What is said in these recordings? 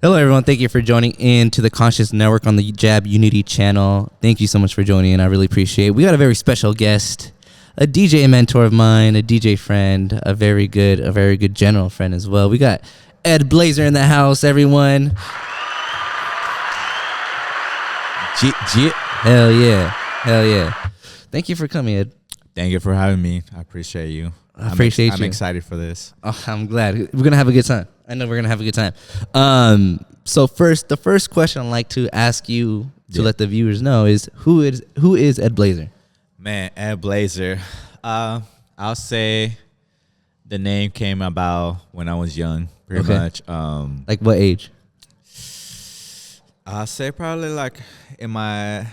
Hello, everyone. Thank you for joining in to the Conscious Network on the Jab Unity channel. Thank you so much for joining in. I really appreciate it. We got a very special guest, a DJ mentor of mine, a DJ friend, a very good general friend as well. We got Edblvzeer in the house, everyone. Hell yeah. Hell yeah. Thank you for coming, Ed. Thank you for having me. I appreciate you. I appreciate you. I'm excited for this. Oh, I'm glad. We're going to have a good time. I know we're going to have a good time. So the first question I'd like to ask you to let the viewers know is who is Edblvzeer? Man, Edblvzeer. I'll say the name came about when I was young, pretty much. Like what age? I'll say probably like I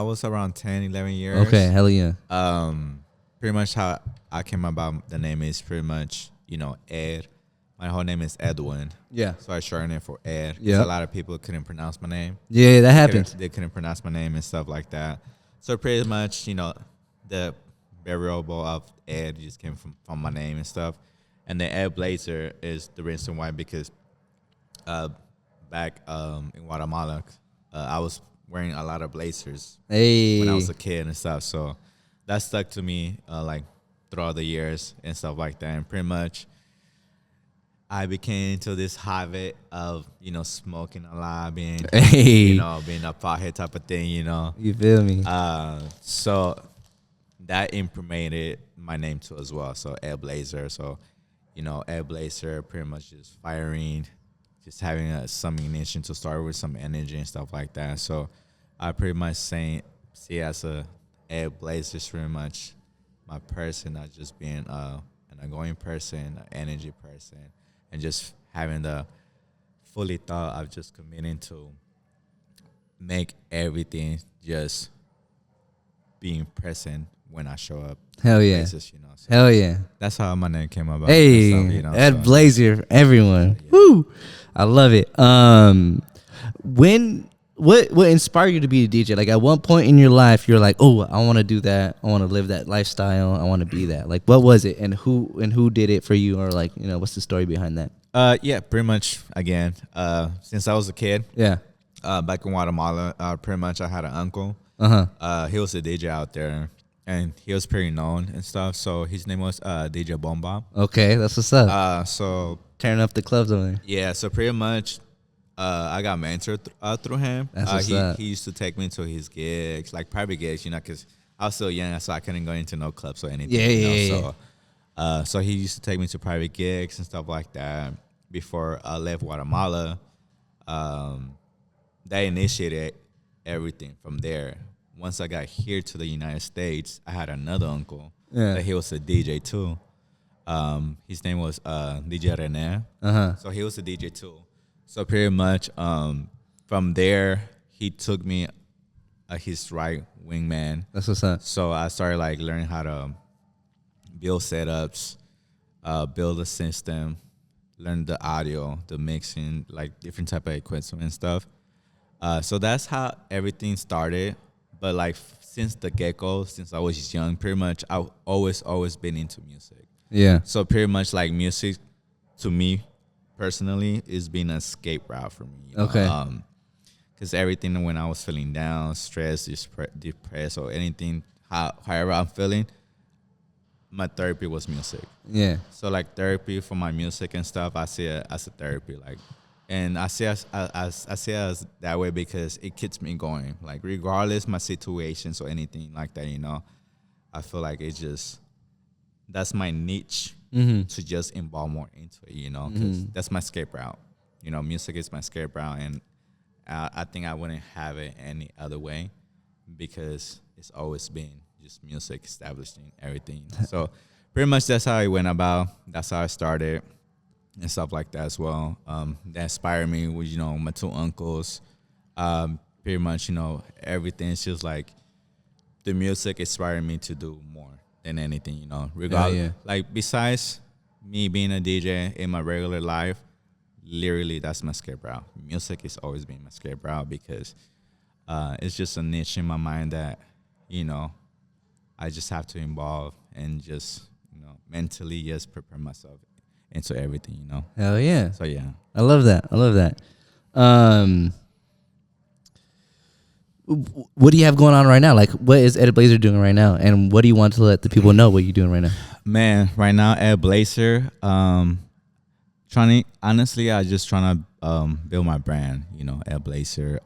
was around 10, 11 years. Okay, hell yeah. Pretty much how I came about the name is pretty much, Ed. My whole name is Edwin. Yeah. So I shortened it for Ed. Yeah. A lot of people couldn't pronounce my name. Yeah, that happens. They couldn't pronounce my name and stuff like that. So pretty much, the variable of Ed just came from my name and stuff. And then Edblvzeer is the reason why, because back in Guatemala, I was wearing a lot of blazers when I was a kid and stuff. So that stuck to me like throughout the years and stuff like that. And pretty much I became into this habit of, smoking a lot, being a pothead type of thing, You feel me? So that impregnated my name too as well. So Edblvzeer. So, Edblvzeer pretty much just firing, just having some ignition to start with, some energy and stuff like that. So I pretty much see as a Edblvzeer is pretty much my person, not just being an ongoing person, an energy person, and just having the fully thought of just committing to make everything just being present when I show up. Hell yeah. Places, so hell yeah. that's how my name came about. Hey, Edblvzeer, everyone. Yeah. Woo! I love it. What inspired you to be a DJ? Like at one point in your life, you're like, oh, I want to do that. I want to live that lifestyle. I want to be that. Like, what was it, and who did it for you, or like, what's the story behind that? Yeah, pretty much. Again, since I was a kid, back in Guatemala, pretty much I had an uncle. He was a DJ out there, and he was pretty known and stuff. So his name was DJ Bomba. Okay, that's what's up. So tearing up the clubs over there. Yeah, so pretty much. I got mentored through him. He used to take me to his gigs, like private gigs, because I was still young, so I couldn't go into no clubs or anything. Yeah. So he used to take me to private gigs and stuff like that. Before I left Guatemala, they initiated everything from there. Once I got here to the United States, I had another uncle that he was a DJ too. His name was DJ Rene. So he was a DJ too. So pretty much from there, he took me his right wingman. That's what's up. So I started like learning how to build setups, build a system, learn the audio, the mixing, like different type of equipment and stuff. So that's how everything started. But like since the get-go, since I was young, pretty much I've always been into music. Yeah. So pretty much like music to me, personally, it's been an escape route for me. Okay. Because everything when I was feeling down, stressed, depressed, or anything, however I'm feeling, my therapy was music. Yeah. So like therapy for my music and stuff, I see it as a therapy, like, and I see it as that way because it keeps me going. Like regardless my situations or anything like that, I feel like that's my niche. To just involve more into it, because that's my escape route. Music is my escape route, and I think I wouldn't have it any other way because it's always been just music establishing everything. So pretty much that's how it went about. That's how I started and stuff like that as well. That inspired me with, my two uncles. Pretty much, everything's just like the music inspired me to do more than anything, regardless. Like besides me being a DJ in my regular life, literally that's my escape route. Music has always been my escape route because it's just a niche in my mind that, I just have to involve and just, mentally just prepare myself into everything, Hell yeah. So yeah. I love that. I love that. Um, what do you have going on right now? Like, what is Edblvzeer doing right now, and what do you want to let the people know what you're doing right now? Man, right now at Blazer, trying to honestly, I just trying to build my brand. You know, Edblvzeer.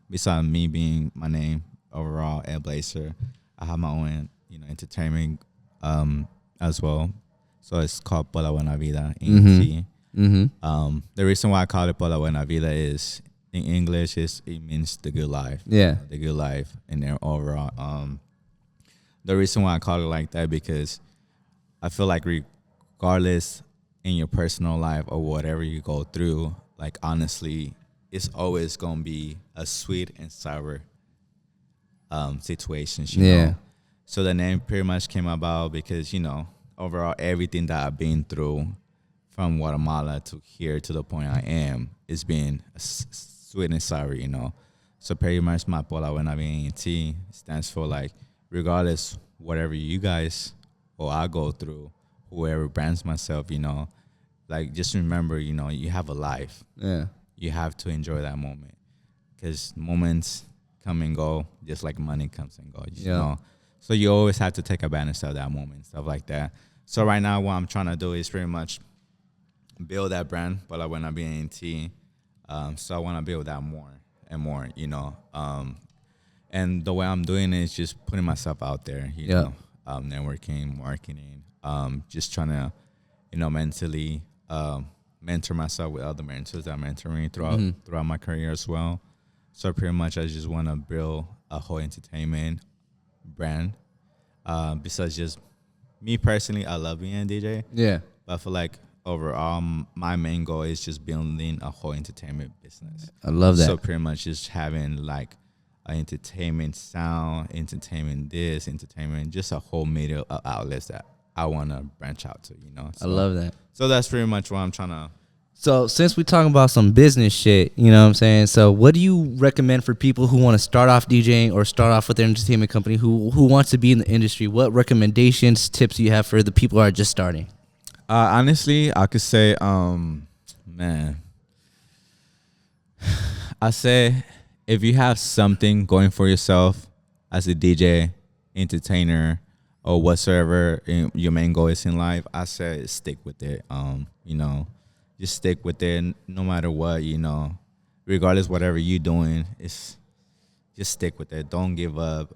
Besides me being my name overall, Edblvzeer, I have my own entertainment as well. So it's called Por la Buena Vida ENT. The reason why I call it Por la Buena Vida is in English it means the good life. Yeah. The good life in there overall. The reason why I call it like that because I feel like regardless in your personal life or whatever you go through, like honestly, it's always gonna be a sweet and sour situations, you know. So the name pretty much came about because, overall everything that I've been through from Guatemala to here to the point I am, it's been sweet and sour, you know. So pretty much my Por la Buena Vida ENT stands for like regardless whatever you guys or I go through, whoever brands myself, like just remember, you have a life. Yeah. You have to enjoy that moment because moments come and go just like money comes and goes, you know. So you always have to take advantage of that moment, stuff like that. So right now what I'm trying to do is pretty much build that brand, Por la Buena Vida ENT. So I want to build that more and more, and the way I'm doing it is just putting myself out there, you know, networking, marketing, just trying to, mentally mentor myself with other mentors that I'm mentoring throughout my career as well. So pretty much I just want to build a whole entertainment brand. Besides just me personally, I love being a DJ. Yeah. But I feel like overall, my main goal is just building a whole entertainment business. I love that. So pretty much just having like an entertainment sound, entertainment this, entertainment, just a whole media outlets that I want to branch out to, So, I love that. So that's pretty much what I'm trying to. So since we're talking about some business shit, you know what I'm saying? So what do you recommend for people who want to start off DJing or start off with their entertainment company who wants to be in the industry? What recommendations, tips do you have for the people who are just starting? Honestly, I could say, man, I say if you have something going for yourself as a DJ, entertainer, or whatsoever your main goal is in life, I say stick with it. Just stick with it no matter what, regardless whatever you're doing, just stick with it. Don't give up.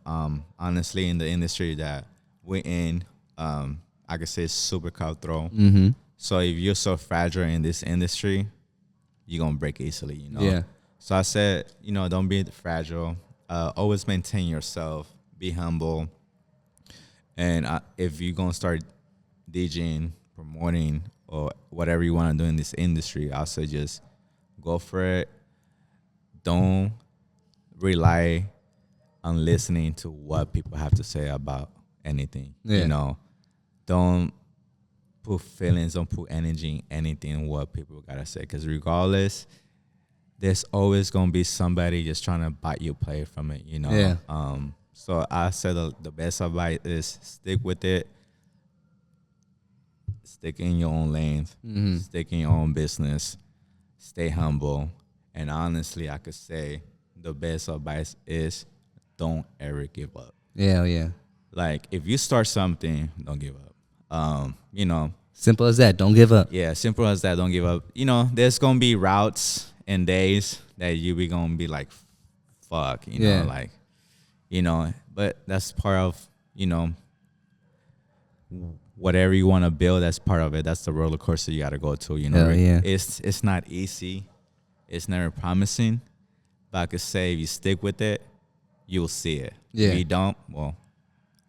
Honestly, in the industry that we're in, I could say it's super cutthroat. So if you're so fragile in this industry, you're going to break easily, Yeah. So I said, don't be fragile. Always maintain yourself. Be humble. And if you're going to start DJing, promoting, or whatever you want to do in this industry, I'll say just go for it. Don't rely on listening to what people have to say about anything. Yeah. Don't put feelings, don't put energy in anything what people gotta say. Because regardless, there's always gonna be somebody just trying to bite you play from it, Yeah. So I said the best advice is stick with it. Stick in your own lane. Stick in your own business. Stay humble. And honestly, I could say the best advice is don't ever give up. Yeah. Like if you start something, don't give up. Simple as that. Don't give up. Yeah, simple as that. Don't give up. There's gonna be routes and days that you be gonna be like, fuck, but that's part of, whatever you want to build, that's part of it. That's the roller coaster you got to go to, Yeah. It's not easy. It's never promising. But I could say if you stick with it, you'll see it. Yeah. If you don't, well,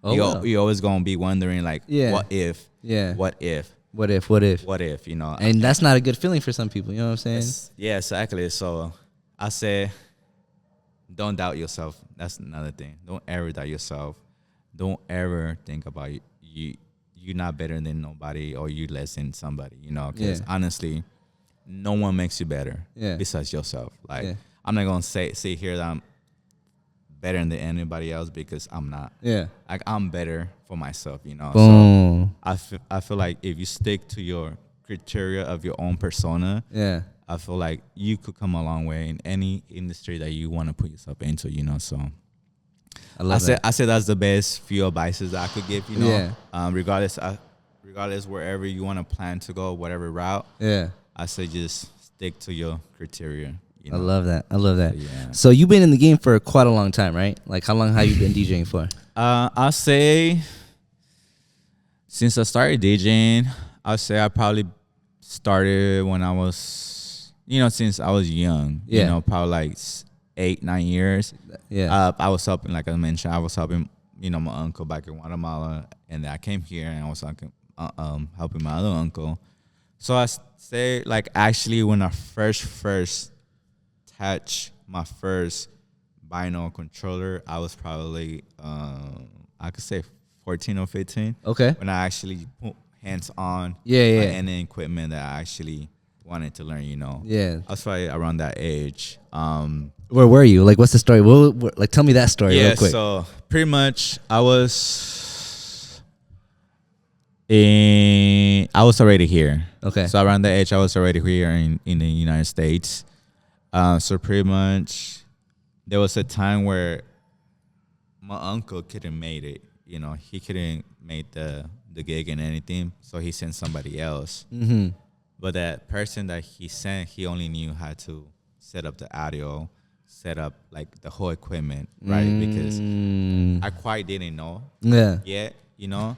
well. you're always going to be wondering, like, what if? Yeah. What if? What if? What if, And that's not a good feeling for some people, you know what I'm saying? Yeah, exactly. So I say, don't doubt yourself. That's another thing. Don't ever doubt yourself. Don't ever think about you're not better than nobody or you less than somebody, because honestly, no one makes you better besides yourself. Like, I'm not going to say here that I'm better than anybody else because I'm not. Yeah. Like, I'm better for myself, Boom. So I feel like if you stick to your criteria of your own persona, I feel like you could come a long way in any industry that you want to put yourself into, you know. So I said that's the best few advices that I could give, you know. Yeah. Regardless wherever you want to plan to go, whatever route. Yeah. I say just stick to your criteria. You know? I love that. I love that. Yeah. So you've been in the game for quite a long time, right? Like, how long have you been DJing for? I'll say since I started DJing, I'll say I probably started when I was, you know, since I was young. Yeah. You know, probably like 8-9 years. Yeah. I was helping, like I mentioned, I was helping, you know, my uncle back in Guatemala, and then I came here and I was helping my other uncle. So I say, like, actually when I first touched my first vinyl controller, I was probably I could say 14 or 15. Okay. When I actually put hands on any equipment that I actually wanted to learn, you know. Yeah. I was probably around that age. Where were you? Like, what's the story? Like, tell me that story real quick. So pretty much I was already here. Okay. So around that age, I was already here in the United States. So pretty much there was a time where my uncle couldn't make it. You know, he couldn't make the gig and anything, so he sent somebody else. Mm-hmm. But that person that he sent, he only knew how to set up the audio, set up like the whole equipment, right? Because I quite didn't know yet, you know.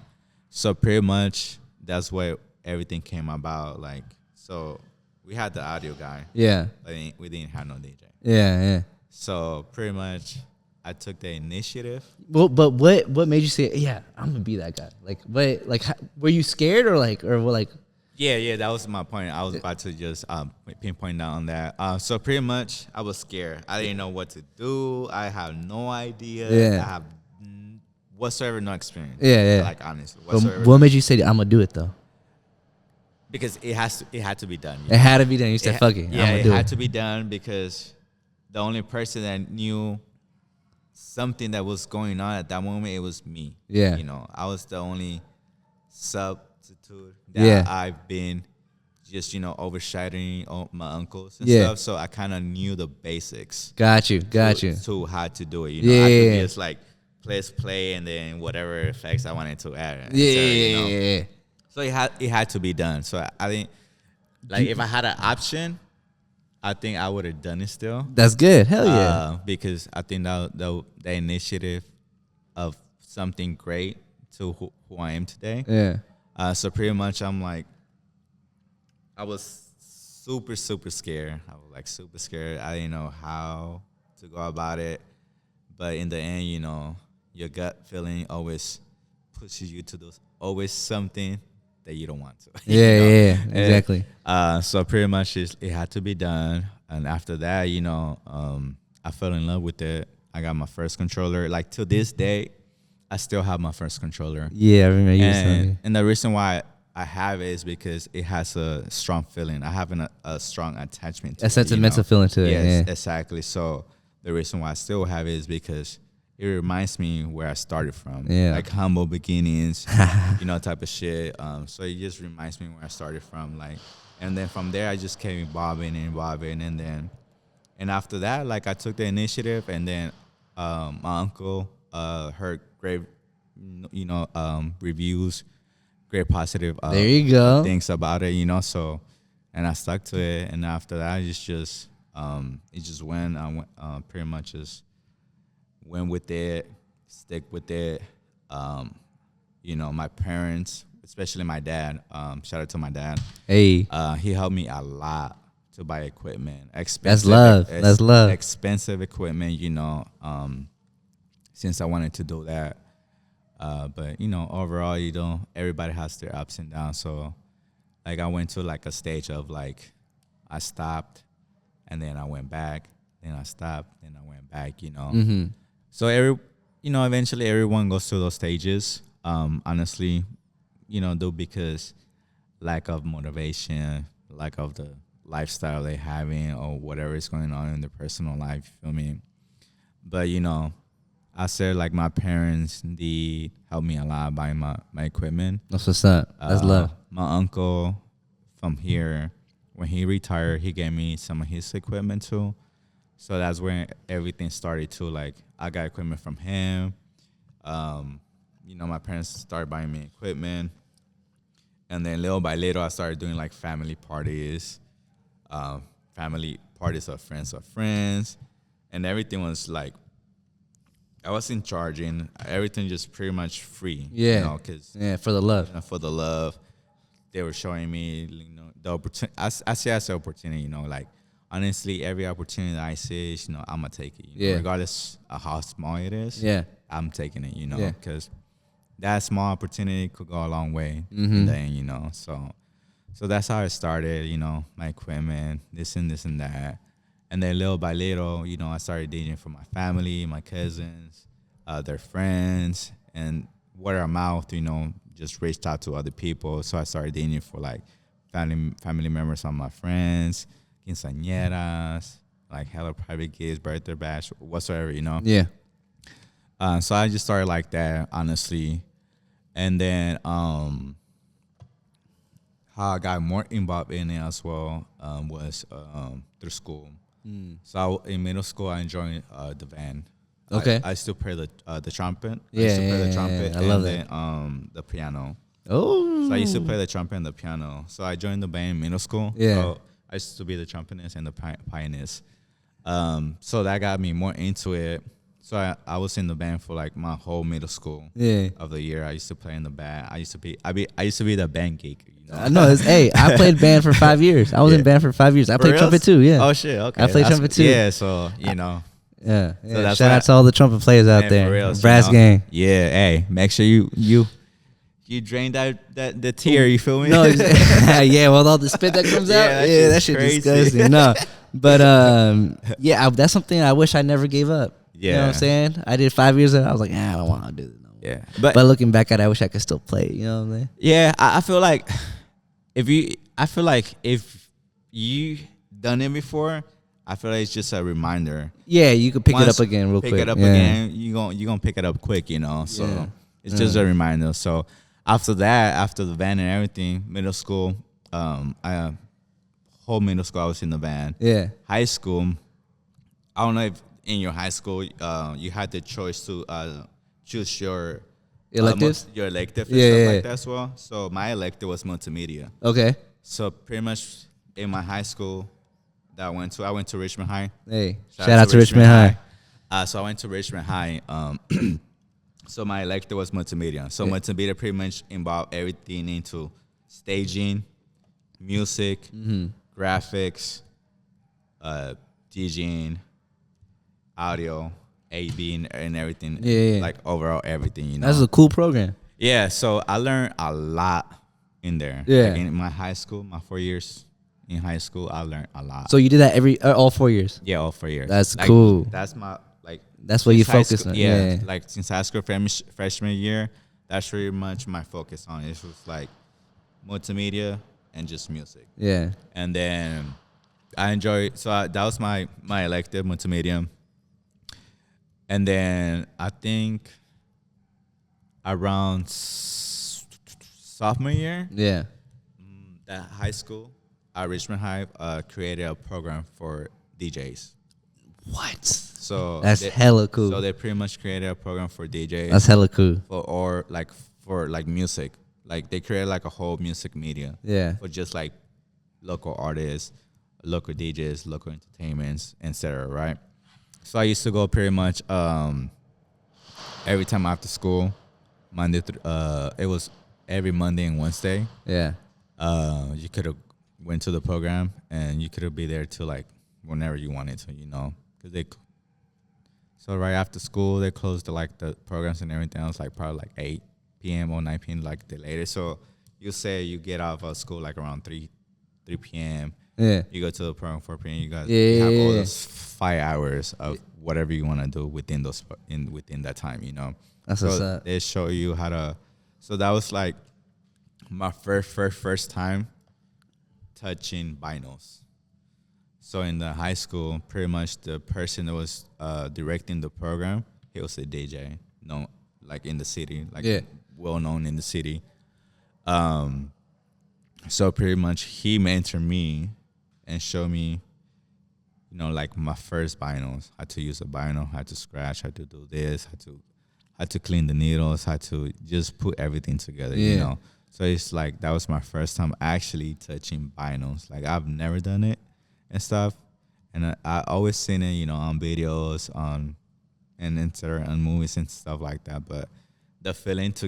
So pretty much that's where everything came about. Like, so we had the audio guy. Yeah. But we didn't have no DJ. Yeah. So pretty much I took the initiative. Well, but what made you say, yeah, I'm gonna be that guy? Like, what? Like, were you scared or like? Yeah, that was my point. I was about to just pinpoint down on that. So pretty much I was scared. I didn't know what to do. I have no idea. Yeah. I have whatsoever no experience. Yeah. Like, honestly, But whatsoever. what made you say, I'm gonna do it though? Because it had to be done. It had to be done. You said, fuck it. Yeah, I'm gonna it do had to be done because the only person that knew something that was going on at that moment, it was me. Yeah. You know, I was the only substitute that I've been just, you know, overshadowing all my uncles and stuff. So I kind of knew the basics. Got you. To how to do it. You know, I could just like play and then whatever effects I wanted to add. Yeah. So it had to be done. So I think, like, if I had an option, I think I would have done it still. That's good. Hell yeah. Because I think the initiative of something great to who I am today. Yeah. So pretty much I'm like, I was super scared. I was like super scared. I didn't know how to go about it. But in the end, you know, your gut feeling always pushes you to always something that you don't want to. Yeah, exactly. So pretty much it had to be done. And after that, you know, I fell in love with it. I got my first controller. Like, to this day, I still have my first controller. Yeah, I remember you telling me. And the reason why I have it is because it has a strong feeling. I have a strong attachment to it. A sentimental feeling to it. Yes, yeah. exactly. So the reason why I still have it is because it reminds me where I started from. Yeah. Like humble beginnings, you know, type of shit. So it just reminds me where I started from. Like, and then from there I just kept evolving, and after that, like, I took the initiative, and then my uncle heard great, you know, reviews, great positive there you go. things about it, you know. So, and I stuck to it, and after that, it just went. I went pretty much just went with it, stick with it. You know, my parents, especially my dad. Shout out to my dad. Hey, he helped me a lot to buy equipment. That's love. That's love. Expensive equipment, you know. Since I wanted to do that, but you know, overall, you know, everybody has their ups and downs. So, like, I went to like a stage of like, I stopped, and then I went back, then I stopped, then I went back. You know. Mm-hmm. So eventually everyone goes through those stages. Honestly, you know, though, because lack of motivation, lack of the lifestyle they having, or whatever is going on in their personal life. You feel me? But you know, I said, like, my parents did help me a lot buying my equipment. That's what's up. That's love. My uncle from here, when he retired, he gave me some of his equipment too. So that's when everything started too. Like I got equipment from him. My parents started buying me equipment, and then little by little, I started doing like family parties of friends, and everything was like I wasn't charging. Everything just pretty much free. Yeah. Because For the love. for the love, they were showing me, the opportunity. I see as an opportunity. Like honestly, every opportunity that I see, I'm gonna take it. Regardless of how small it is. Yeah. I'm taking it. Because that small opportunity could go a long way. And then so that's how it started. My equipment, this and that. And then little by little, I started DJing for my family, my cousins, their friends, and word of mouth, just reached out to other people. So I started DJing for like family members of my friends, quinceañeras, like hella private gigs, birthday bash, whatsoever, Yeah. So I just started like that, honestly. And then how I got more involved in it as well was through school. So in middle school, I joined the band. Okay. I still play the trumpet. Yeah, I used to play the trumpet. I love and that. then the piano. Oh. So I used to play the trumpet and the piano. So I joined the band in middle school. Yeah. So I used to be the trumpetist and the pianist. So that got me more into it. So I was in the band for like my whole middle school of the year. I used to play in the band. I used to be the band geek. No, I played band for 5 years. I was in band for 5 years. I played trumpet too. Yeah. Oh shit. Okay. I played trumpet too. Yeah. So Yeah. So that's Shout out to all the trumpet players out man, there. for reals, Brass gang. Yeah. Hey, make sure you drain the tear. You feel me? No, yeah, well, all the spit that comes out, that shit crazy. disgusting. No, but that's something I wish I never gave up. Yeah. You know what I'm saying? I did 5 years of it. I was like, I don't want to do it no more. Yeah. But looking back at it, I wish I could still play it. You know what I'm saying? Yeah. I feel like if you done it before, I feel like it's just a reminder. Yeah, you could pick it Once up again real quick. Pick it up again. You gonna pick it up quick. So it's just a reminder. So after that, after the band and everything, middle school, whole middle school I was in the band. Yeah. High school, I don't know if in your high school you had the choice to choose your Electives? your elective and stuff like that as well. So my elective was multimedia. Okay. So pretty much in my high school that I went to Richmond High. Hey, shout out to Richmond High. So I went to Richmond High. So my elective was multimedia. So multimedia pretty much involved everything into staging, music, graphics, DJing, audio, AV, and everything. Yeah. Like overall everything. That's a cool program. Yeah. So I learned a lot in there. Yeah. Like in my high school, my 4 years in high school, I learned a lot. So you did that all 4 years? Yeah, all 4 years. That's cool. That's my That's what you since high focus school- on. Yeah, like since high school freshman year, that's pretty much my focus on. It was like multimedia and just music. Yeah. And then I enjoy. So that was my elective, multimedia. And then I think around sophomore year, Yeah. that high school, Richmond High created a program for DJs. What? So That's hella cool. So they pretty much created a program for DJs. That's hella cool. For music. Like they created like a whole music media. Yeah. For just like local artists, local DJs, local entertainments, etc. Right? So I used to go pretty much every time after school, Monday through it was every Monday and Wednesday. Yeah. You could have went to the program and you could have be there till like whenever you wanted to, so right after school they closed the programs and everything else like probably like 8 p.m. or 9 p.m. like the latest. So you say you get out of school like around 3 p.m. Yeah. You go to the program 4 p.m. You guys Yeah, have all yeah. those 5 hours of whatever you want to do within that time. That's so what's up. they show you how to. So that was like my first time touching vinyls. So in the high school, pretty much the person that was directing the program, he was a DJ, like in the city, well known in the city. So pretty much he mentored me and show me, like my first vinyls. How to use a vinyl, how to scratch, how to do this, how to clean the needles, how to just put everything together. So it's like that was my first time actually touching vinyls. Like I've never done it and stuff, and I always seen it, on videos, on movies and stuff like that. But the feeling to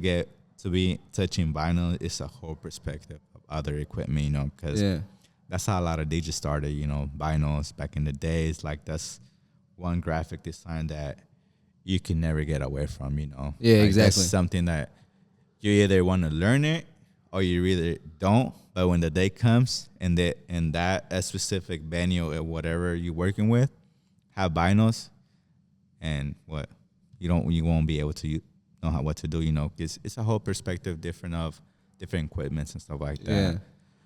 be touching vinyl is a whole perspective of other equipment, because that's how a lot of DJs started, vinyls back in the days. Like that's one graphic design that you can never get away from, Yeah, like, exactly. That's something that you either want to learn it or you really don't. But when the day comes and that a specific venue or whatever you're working with have vinyls, and you won't be able to know what to do, because it's a whole perspective different equipments and stuff like that. Yeah.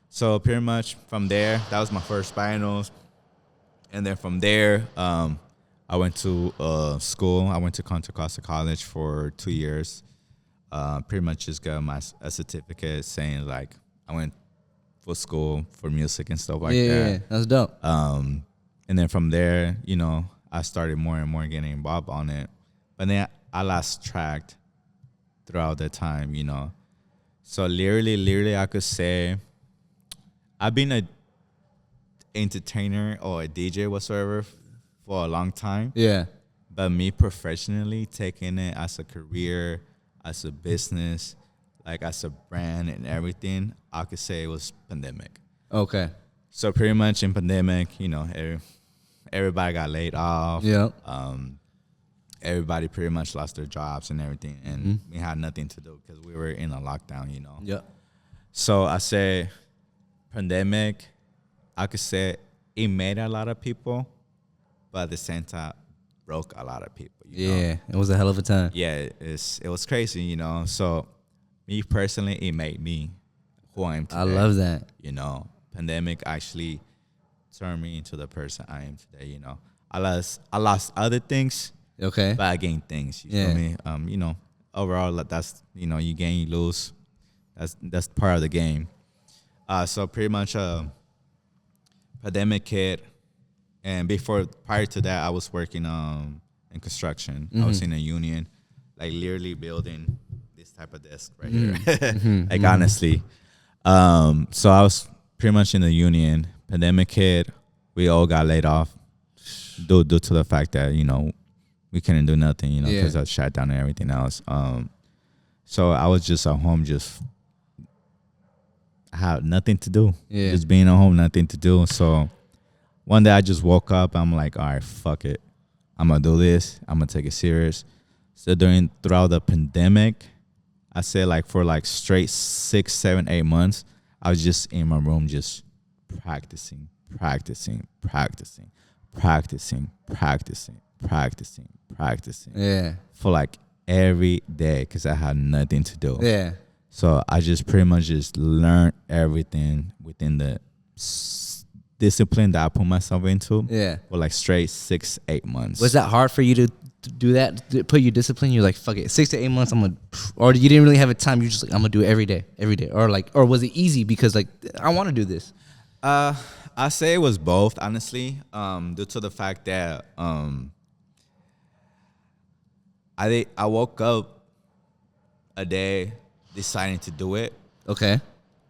So pretty much from there, that was my first vinyls, and then from there, I went to school. I went to Contra Costa College for 2 years. Pretty much just got a certificate saying like I went for school for music and stuff like that. Yeah, that's dope. And then from there, I started more and more getting involved on it. But then I lost track throughout the time, So literally, I could say I've been a entertainer or a DJ whatsoever for a long time. Yeah. But me professionally taking it as a career, as a business, like as a brand and everything, I could say it was pandemic. Okay. So pretty much in pandemic, everybody got laid off. Yeah. Everybody pretty much lost their jobs and everything, and we had nothing to do because we were in a lockdown, Yeah. So I say pandemic, I could say it made a lot of people, but at the same time broke a lot of people. You know? It was a hell of a time. Yeah, it was crazy, So me personally, it made me who I am today. I love that. Pandemic actually turned me into the person I am today. I lost other things. Okay. But I gained things. You feel me? Overall, that's you gain, you lose. That's part of the game. So pretty much pandemic hit, and prior to that, I was working in construction. I was in a union, like literally building this type of desk right here. Like honestly, so I was pretty much in the union. Pandemic hit, we all got laid off due to the fact that we couldn't do nothing, because I shut down and everything else. So I was just at home, I had nothing to do. Yeah. Just being at home, nothing to do. So one day I just woke up. I'm like, all right, fuck it. I'm going to do this. I'm going to take it serious. So throughout the pandemic, I say like for like straight 6, 7, 8 months, I was just in my room just practicing. Yeah. For like every day because I had nothing to do. Yeah. So I just pretty much just learned everything within the discipline that I put myself into. Yeah. For like straight 6, 8 months. Was that hard for you to do that? To put your discipline? You're like, fuck it, 6 to 8 months. Or you didn't really have a time. You're just like, I'm gonna do it every day, or was it easy because like I want to do this? I say it was both, honestly, due to the fact that I woke up a day deciding to do it. Okay.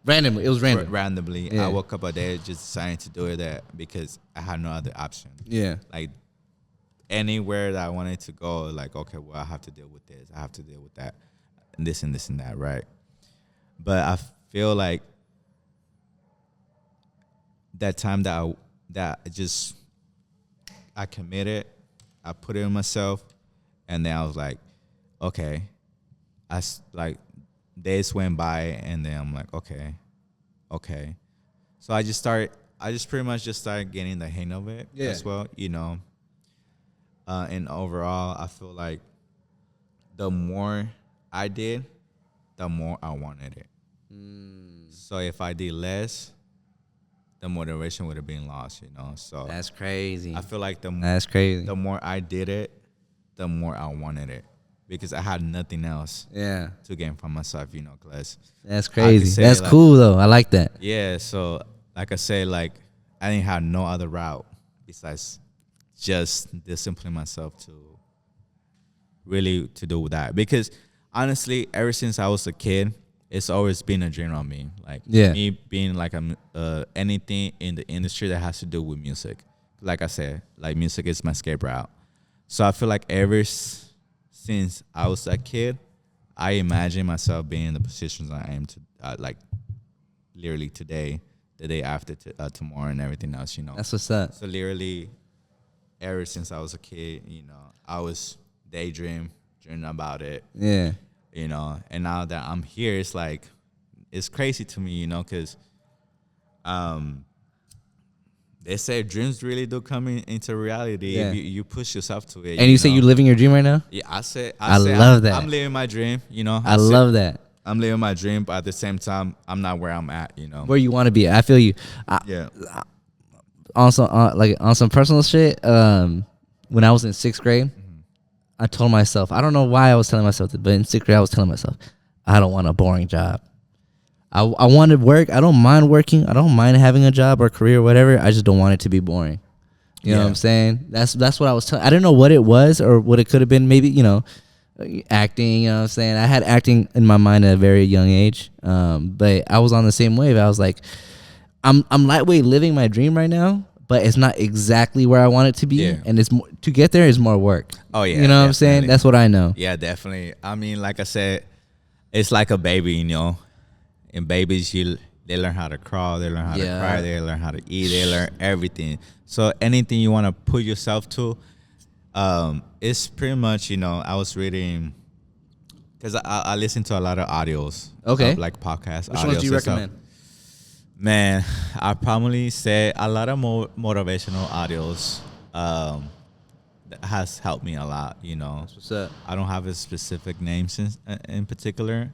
Randomly. It was random. Randomly. Yeah. I woke up a day just deciding to do it because I had no other option. Yeah. Like anywhere that I wanted to go, like, okay, well, I have to deal with this. I have to deal with that. And this and this and that, right? But I feel like that time that I committed, I put it in myself, and then I was like, okay, days went by, and then I'm like, okay. So I just pretty much just started getting the hang of it as well, and overall, I feel like the more I did, the more I wanted it. So if I did less, the motivation would have been lost, So That's crazy. I feel like That's crazy. the more I did it, the more I wanted it because I had nothing else Yeah. to gain from myself, Cause That's crazy. say, That's like, cool though. I like that. yeah. So like I say, like I didn't have no other route besides just discipline myself to really to do that. Because honestly, ever since I was a kid, it's always been a dream on me. Like me being like anything in the industry that has to do with music. Like I said, like music is my escape route. So I feel like since I was a kid, I imagine myself being in the positions I am to like literally today, the day after tomorrow, and everything else. That's what's up. So literally, ever since I was a kid, I was dreaming about it. Yeah. And now that I'm here, it's like it's crazy to me, because they say dreams really do come into reality if you push yourself to it. And you say you're living your dream right now? Yeah, I love that. I'm living my dream, I love that. I'm living my dream, but at the same time, I'm not where I'm at, Where you want to be. I feel you. Yeah. Also, like on some personal shit, when I was in 6th grade, I told myself, I don't know why I was telling myself this, but in 6th grade, I was telling myself, I don't want a boring job. I want to work. I don't mind working. I don't mind having a job or career or whatever. I just don't want it to be boring. You know what I'm saying? That's what I was telling. I didn't know what it was or what it could have been. Maybe, acting, you know what I'm saying? I had acting in my mind at a very young age. But I was on the same wave. I was like, I'm lightweight living my dream right now, but it's not exactly where I want it to be. Yeah. And it's more, to get there is more work. Oh, yeah. You know what I'm saying? That's what I know. Yeah, definitely. I mean, like I said, it's like a baby, And babies, they learn how to crawl, they learn how to cry, they learn how to eat, they learn everything. So anything you want to put yourself to, it's pretty much, I was reading, because I listen to a lot of audios. Okay. Like podcasts. Which ones do you recommend? Man, I probably say a lot of motivational audios that has helped me a lot, That's what's up. I don't have a specific name in particular,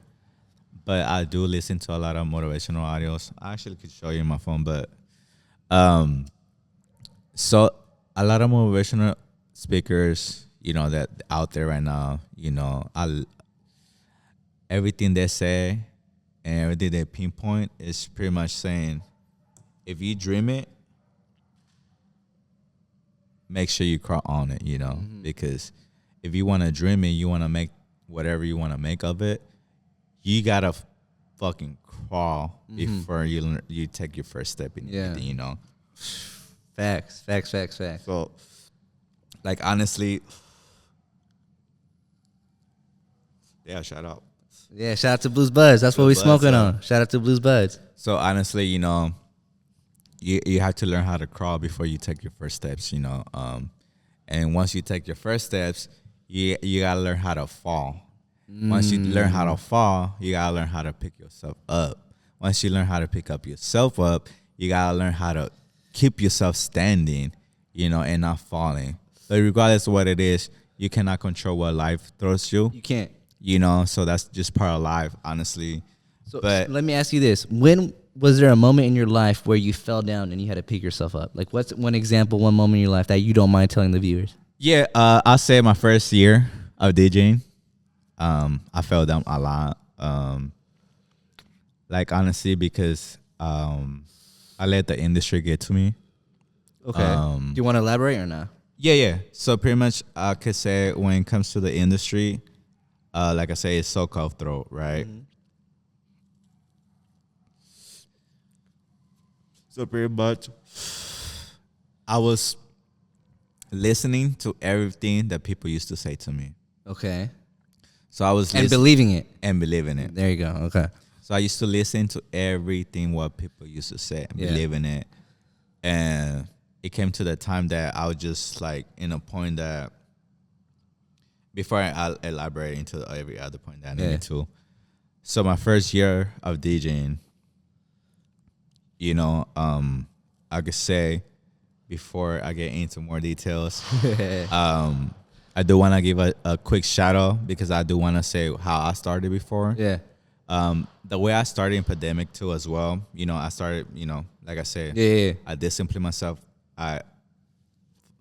but I do listen to a lot of motivational audios. I actually could show you my phone, but so a lot of motivational speakers, that out there right now, everything they say and everything they pinpoint is pretty much saying, if you dream it, make sure you crawl on it, because if you want to dream it, you want to make whatever you want to make of it, you gotta fucking crawl before you take your first step in anything, Facts. So, like, honestly, yeah, shout out. Yeah, shout out to Blues Buds. That's what we smoking on. Shout out to Blues Buds. So honestly, you have to learn how to crawl before you take your first steps, and once you take your first steps, you gotta learn how to fall. Once you learn how to fall, you gotta learn how to pick yourself up. Once you learn how to pick up yourself up, you gotta learn how to keep yourself standing, and not falling. But regardless of what it is, you cannot control what life throws you. You can't. So that's just part of life, honestly. So let me ask you this. When was there a moment in your life where you fell down and you had to pick yourself up? Like, what's one example, one moment in your life that you don't mind telling the viewers? Yeah, I'll say my first year of DJing, I fell down a lot. Like, honestly, because I let the industry get to me. Okay. Do you want to elaborate or not? Yeah. So pretty much I could say when it comes to the industry, like I say, it's so cutthroat, right? Mm-hmm. So pretty much I was listening to everything that people used to say to me. Okay. So I was believing it. And believing it. There you go. Okay. So I used to listen to everything what people used to say and believe in it. And it came to the time that I was just like in a point that before I elaborate into every other point that I needed to. So my first year of DJing, I could say before I get into more details, I do want to give a quick shout out because I do want to say how I started before. Yeah. The way I started in pandemic too as well, I started, like I said, I disciplined myself. I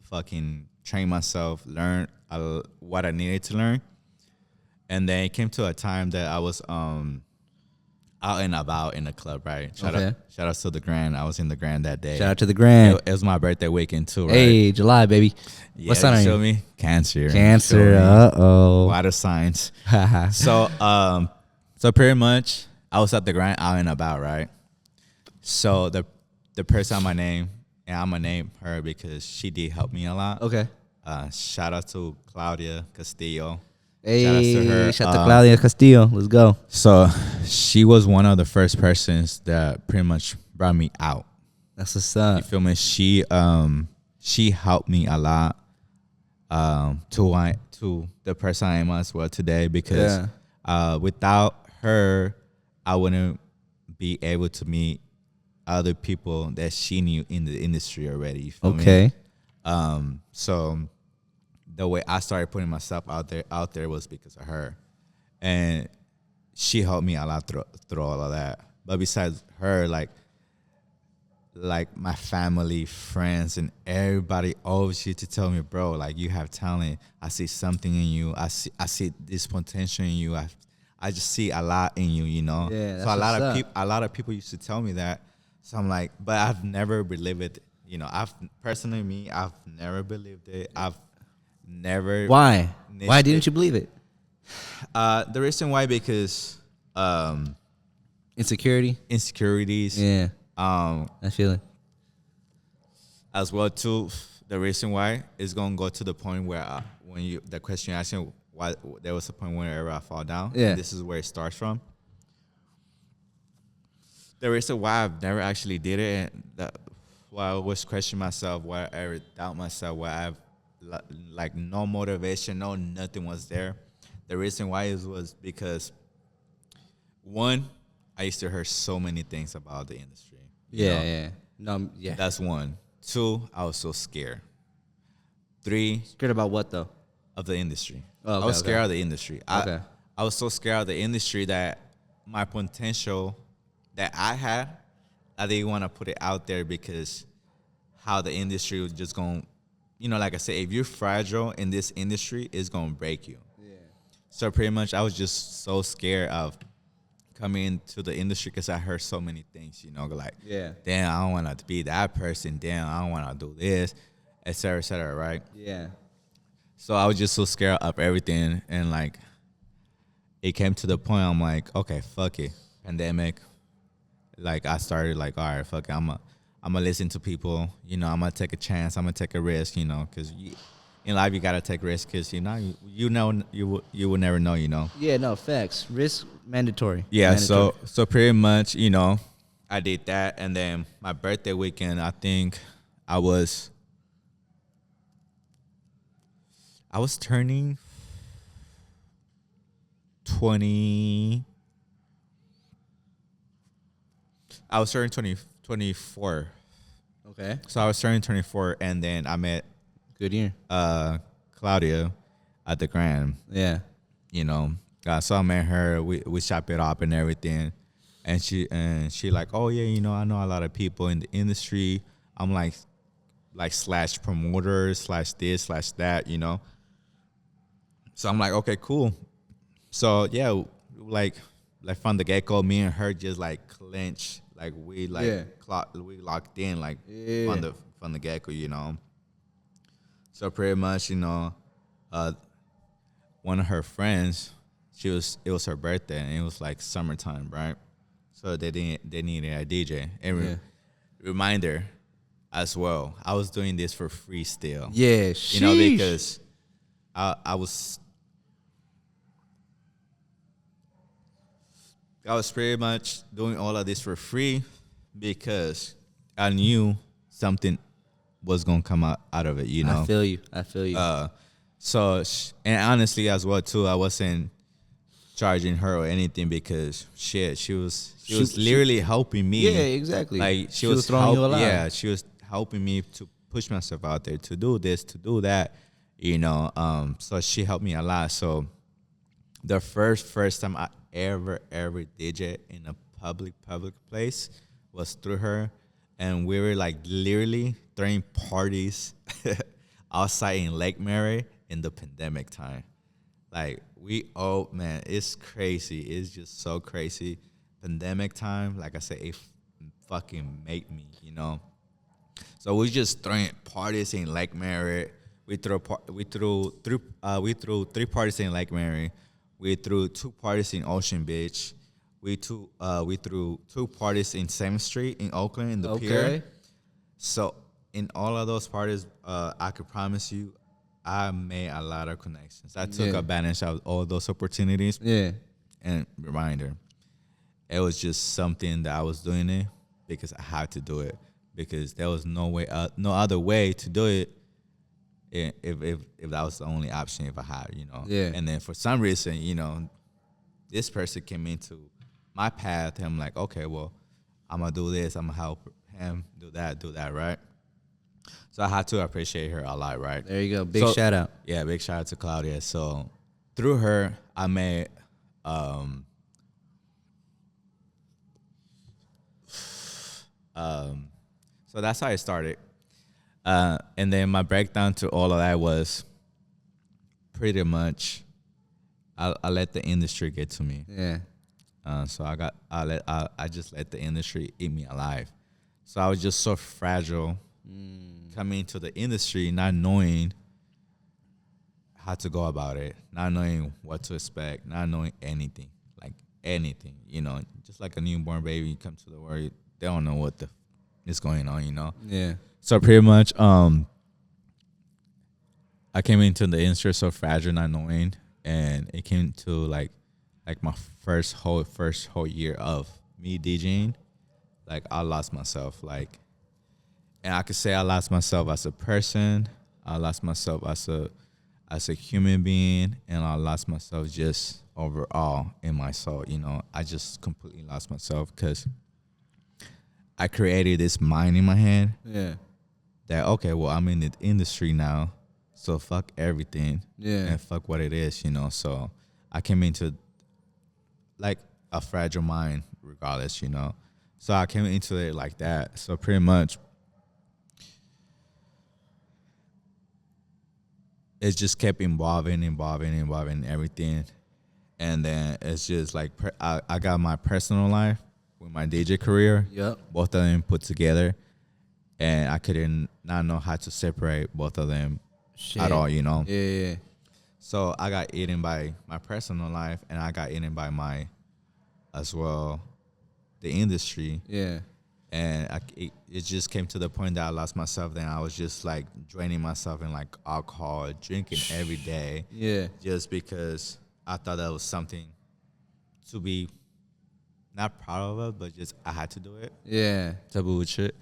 fucking trained myself, learned what I needed to learn. And then it came to a time that I was out and about in the club, right? Shout out to the Grand. I was in the Grand that day. Shout out to the Grand. It was my birthday weekend too, right? Hey, July, baby. Yeah, what sign are you? you? Me? Cancer. Cancer. Uh-oh. Water signs. So pretty much I was at the Grand out and about, right? So the person I'm gonna name, and I'm gonna name her because she did help me a lot. Okay. Shout out to Claudia Castillo. Hey, shout out to Claudia Castillo. Let's go. So she was one of the first persons that pretty much brought me out. That's what's up. You feel me? She helped me a lot to the person I am as well today, because without her, I wouldn't be able to meet other people that she knew in the industry already. You feel me? So the way I started putting myself out there was because of her, and she helped me a lot through all of that. But besides her, like my family, friends, and everybody always used to tell me, bro, like, you have talent. I see something in you. I see this potential in you. I just see a lot in you, you know. Yeah, so a lot of people used to tell me that. So I'm like, but I've never believed it. You know, I've never believed it. I've never. Why? Why didn't you believe it? The reason why, because insecurities. Yeah. I feel it. As well too, the reason why is gonna go to the point where the question you asked me, why there was a point whenever I fall down. Yeah. And this is where it starts from. The reason why I've never actually did it, and why I always question myself, why I ever doubt myself, why I've like no motivation, no nothing was there. The reason why was because, one, I used to hear so many things about the industry. Yeah. That's one. Two, I was so scared. Three, Scared about what though? of the industry. Oh, okay, I was scared of the industry. Okay. I was so scared of the industry that my potential that I had, I didn't want to put it out there because how the industry was just going, like I said, if you're fragile in this industry, it's going to break you. Yeah. So pretty much I was just so scared of coming into the industry because I heard so many things, like, damn, I don't want to be that person. Damn, I don't want to do this, et cetera, right? Yeah. So I was just so scared of everything. And, like, it came to the point I'm like, okay, fuck it. Pandemic. Like, I started like, all right, fuck it. I'm going to listen to people. I'm going to take a chance. I'm going to take a risk, because in life you got to take risks because, you will never know, Yeah, no, facts. Risk mandatory. Yeah, mandatory. So pretty much, I did that. And then my birthday weekend, I think I was turning 20. I was turning 24. Okay. So I was turning 24, and then I met Good year. Claudia at the Grand. Yeah. So I met her. We shop it up and everything, and she like, oh yeah, I know a lot of people in the industry. I'm like slash promoter slash this slash that, So I'm like, okay, cool. So yeah, like from the get go, me and her just like clinch, like we we locked in like from the get go, So pretty much, one of her friends, it was her birthday and it was like summertime, right? So they needed a DJ. And reminder as well, I was doing this for free still. Yeah, because I was pretty much doing all of this for free because I knew something was gonna come out of it. I feel you. So and honestly as well too, I wasn't charging her or anything because she was literally helping me. Yeah, exactly. Like she was throwing you a lot. Yeah, she was helping me to push myself out there to do this, to do that. So she helped me a lot. So the first time I ever did it in a public place was through her, and we were like literally throwing parties outside in Lake Mary in the pandemic time. Like man, it's crazy. It's just so crazy pandemic time, like I said, it fucking made me, you know. So we just throwing parties in Lake Merritt. We threw three parties in Lake Mary. We threw two parties in Ocean Beach. We threw two parties in 7th Street in Oakland in the pier. So in all of those parties, I could promise you, I made a lot of connections. I took advantage of all those opportunities. Yeah. And reminder, it was just something that I was doing it because I had to do it, because there was no other way to do it if that was the only option if I had, you know. Yeah. And then for some reason, you know, this person came into my path, and I'm like, okay, well, I'm gonna do this. I'm gonna help him do that, right? So I had to appreciate her a lot, right? There you go. Big shout out. Yeah, big shout out to Claudia. So through her, I met so that's how it started. And then my breakdown to all of that was pretty much I let the industry get to me. Yeah. So I just let the industry eat me alive. So I was just so fragile coming into the industry, not knowing how to go about it, not knowing what to expect, not knowing anything, like anything, you know, just like a newborn baby, you come to the world, they don't know what is going on, you know? Yeah. So pretty much, I came into the industry so fragile, not knowing, and it came to like my first whole year of me DJing, like I lost myself, like, and I could say I lost myself as a person, I lost myself as a human being, and I lost myself just overall in my soul, you know. I just completely lost myself because I created this mind in my head. Yeah. That, okay, well, I'm in the industry now, so fuck everything. Yeah. And fuck what it is, you know. So I came into like a fragile mind regardless, you know. So I came into it like that. So pretty much it just kept evolving everything. And then it's just like I got my personal life with my DJ career. Yep. Both of them put together. And I couldn't not know how to separate both of them at all, you know? Yeah. So I got eaten by my personal life, and I got eaten by as well, the industry. Yeah. And it just came to the point that I lost myself. Then I was just like draining myself in like alcohol, drinking every day. Yeah. Just because I thought that was something to be not proud of, but just I had to do it. Yeah. Taboo with shit.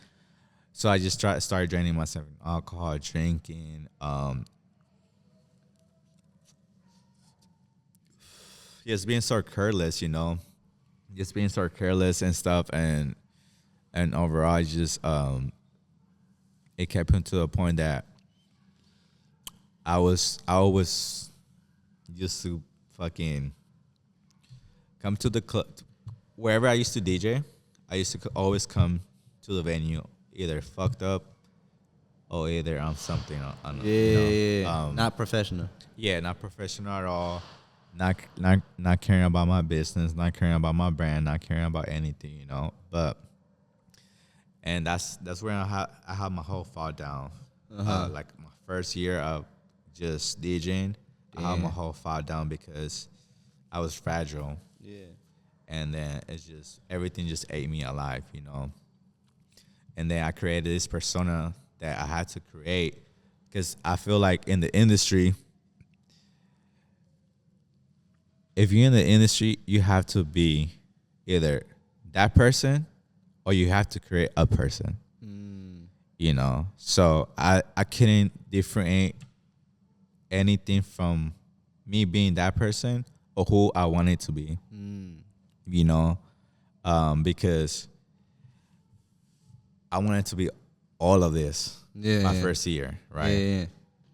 So I just started draining myself in alcohol, drinking, just being so careless, you know, just being so careless and stuff, and overall, I just it kept him to a point that I always used to fucking come to the club wherever I used to DJ. I used to always come to the venue either fucked up or either on something. Not professional. Yeah, not professional at all. Not caring about my business, not caring about my brand, not caring about anything, you know. And that's where I had my whole fall down. Like my first year of just DJing, I had my whole fall down because I was fragile. Yeah. And then it's just everything just ate me alive, you know. And then I created this persona that I had to create because I feel like in the industry, if you're in the industry, you have to be either that person or you have to create a person, you know. So I couldn't differentiate anything from me being that person or who I wanted to be, you know, because I wanted to be all of this my first year, right? Yeah.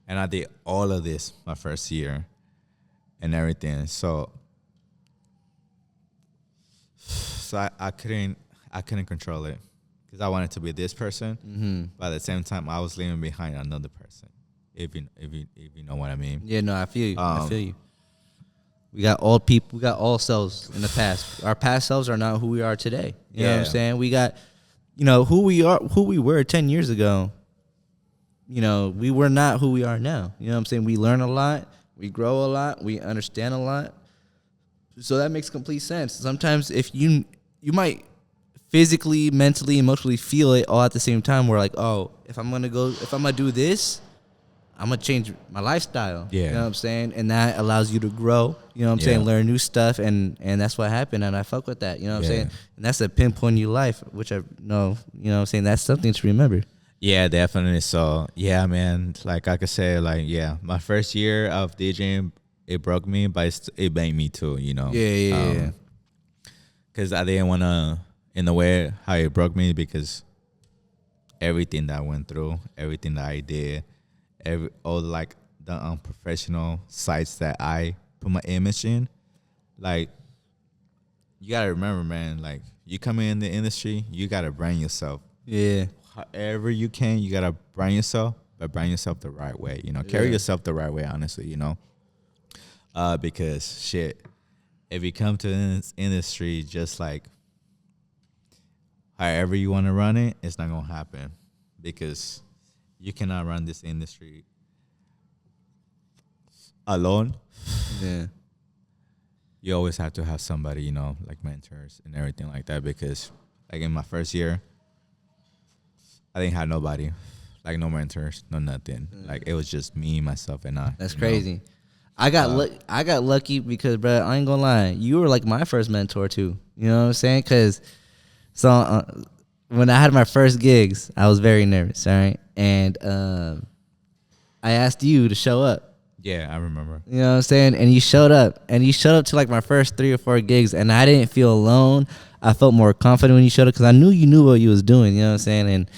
And I did all of this my first year and everything. So I couldn't control it because I wanted to be this person, but at the same time I was leaving behind another person. If you know what I mean. Yeah, no, I feel you. I feel you. We got old people. We got all selves in the past. Our past selves are not who we are today. You know what I'm saying? We got, who we were 10 years ago. We were not who we are now. You know what I'm saying? We learn a lot. We grow a lot. We understand a lot. So that makes complete sense. Sometimes if you might physically, mentally, emotionally feel it all at the same time. We're like, oh, if I'm gonna do this, I'm gonna change my lifestyle. Yeah. You know what I'm saying? And that allows you to grow. You know what I'm saying? Learn new stuff, and that's what happened. And I fuck with that. You know what I'm saying? And that's a pinpoint in your life, which I know. You know what I'm saying? That's something to remember. Yeah, definitely. So yeah, man. Like I could say, like my first year of DJing, it broke me, but it made me too. Yeah. Because I didn't want to, in the way how it broke me, because everything that I went through, everything that I did, all like the unprofessional sites that I put my image in, like you gotta remember, man. Like you come in the industry, you gotta brand yourself. Yeah. However you can, you gotta brand yourself, but brand yourself the right way. Carry yourself the right way. Honestly, because shit, if you come to this industry just like however you want to run it, it's not gonna happen, because you cannot run this industry alone. Yeah. You always have to have somebody, like mentors and everything like that, because like in my first year, I didn't have nobody, like no mentors, no nothing. Like it was just me, myself, and I. That's crazy. I got lucky because, bro, I ain't gonna lie, you were like my first mentor too. You know what I'm saying? Because when I had my first gigs, I was very nervous. All right, and I asked you to show up. Yeah, I remember. You know what I'm saying? And you showed up. And you showed up to like my first 3 or 4 gigs, and I didn't feel alone. I felt more confident when you showed up because I knew you knew what you was doing. You know what I'm saying?